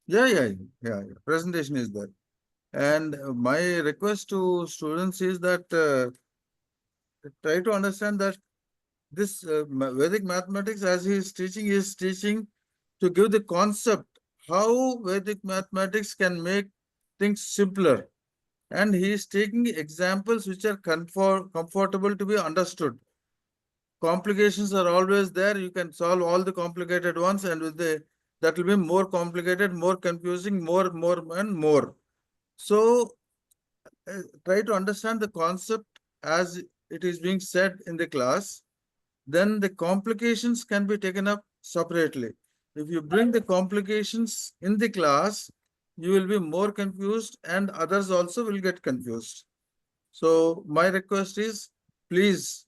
Yeah. Presentation is there. And my request to students is that try to understand that this Vedic mathematics, as he is teaching to give the concept how Vedic mathematics can make things simpler. And he is taking examples which are comfortable to be understood. Complications are always there. You can solve all the complicated ones, and with that will be more complicated, more confusing, more and more. So try to understand the concept as it is being said in the class. Then the complications can be taken up separately. If you bring the complications in the class, you will be more confused and others also will get confused. So my request is, please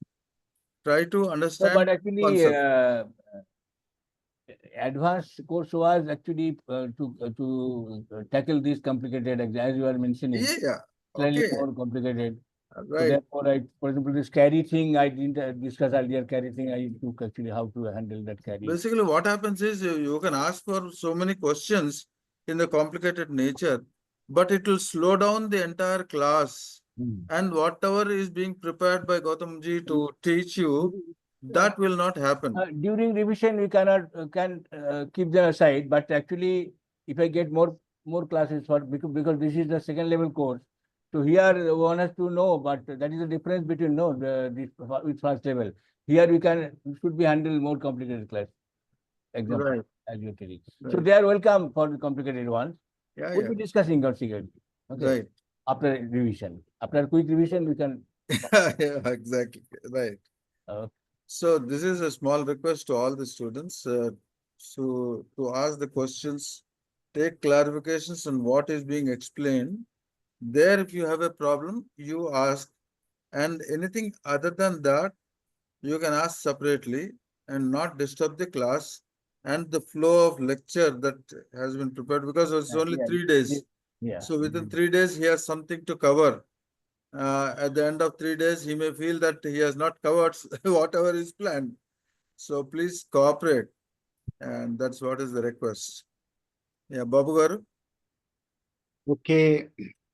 try to understand. But actually, advanced course was actually to tackle these complicated exams, as you are mentioning. Yeah. Slightly Okay. more complicated. Right. So therefore, for example, this carry thing, I didn't discuss earlier. Carry thing, I took actually how to handle that carry. Basically, what happens is you can ask for so many questions in the complicated nature, but it will slow down the entire class. And whatever is being prepared by Goutham ji to teach you, that will not happen. During revision, we can keep them aside. But actually, if I get more classes because this is the second level course, so here one has to know. But that is the difference between with first level. Here we should be handle more complicated class. Example, Right. as you tell it. Right. So they are welcome for the complicated ones. Yeah, We'll be discussing consequently. Okay. Right. After revision, after quick revision, we can. Yeah, exactly. Right. So this is a small request to all the students to ask the questions, take clarifications on what is being explained. There, if you have a problem, you ask. And anything other than that, you can ask separately and not disturb the class and the flow of lecture that has been prepared, because it's only Yeah, 3 days. yeah. So within 3 days, he has something to cover. At the end of 3 days, he may feel that he has not covered whatever is planned. So please cooperate. And that's what is the request. Yeah, Babu Garu. Okay,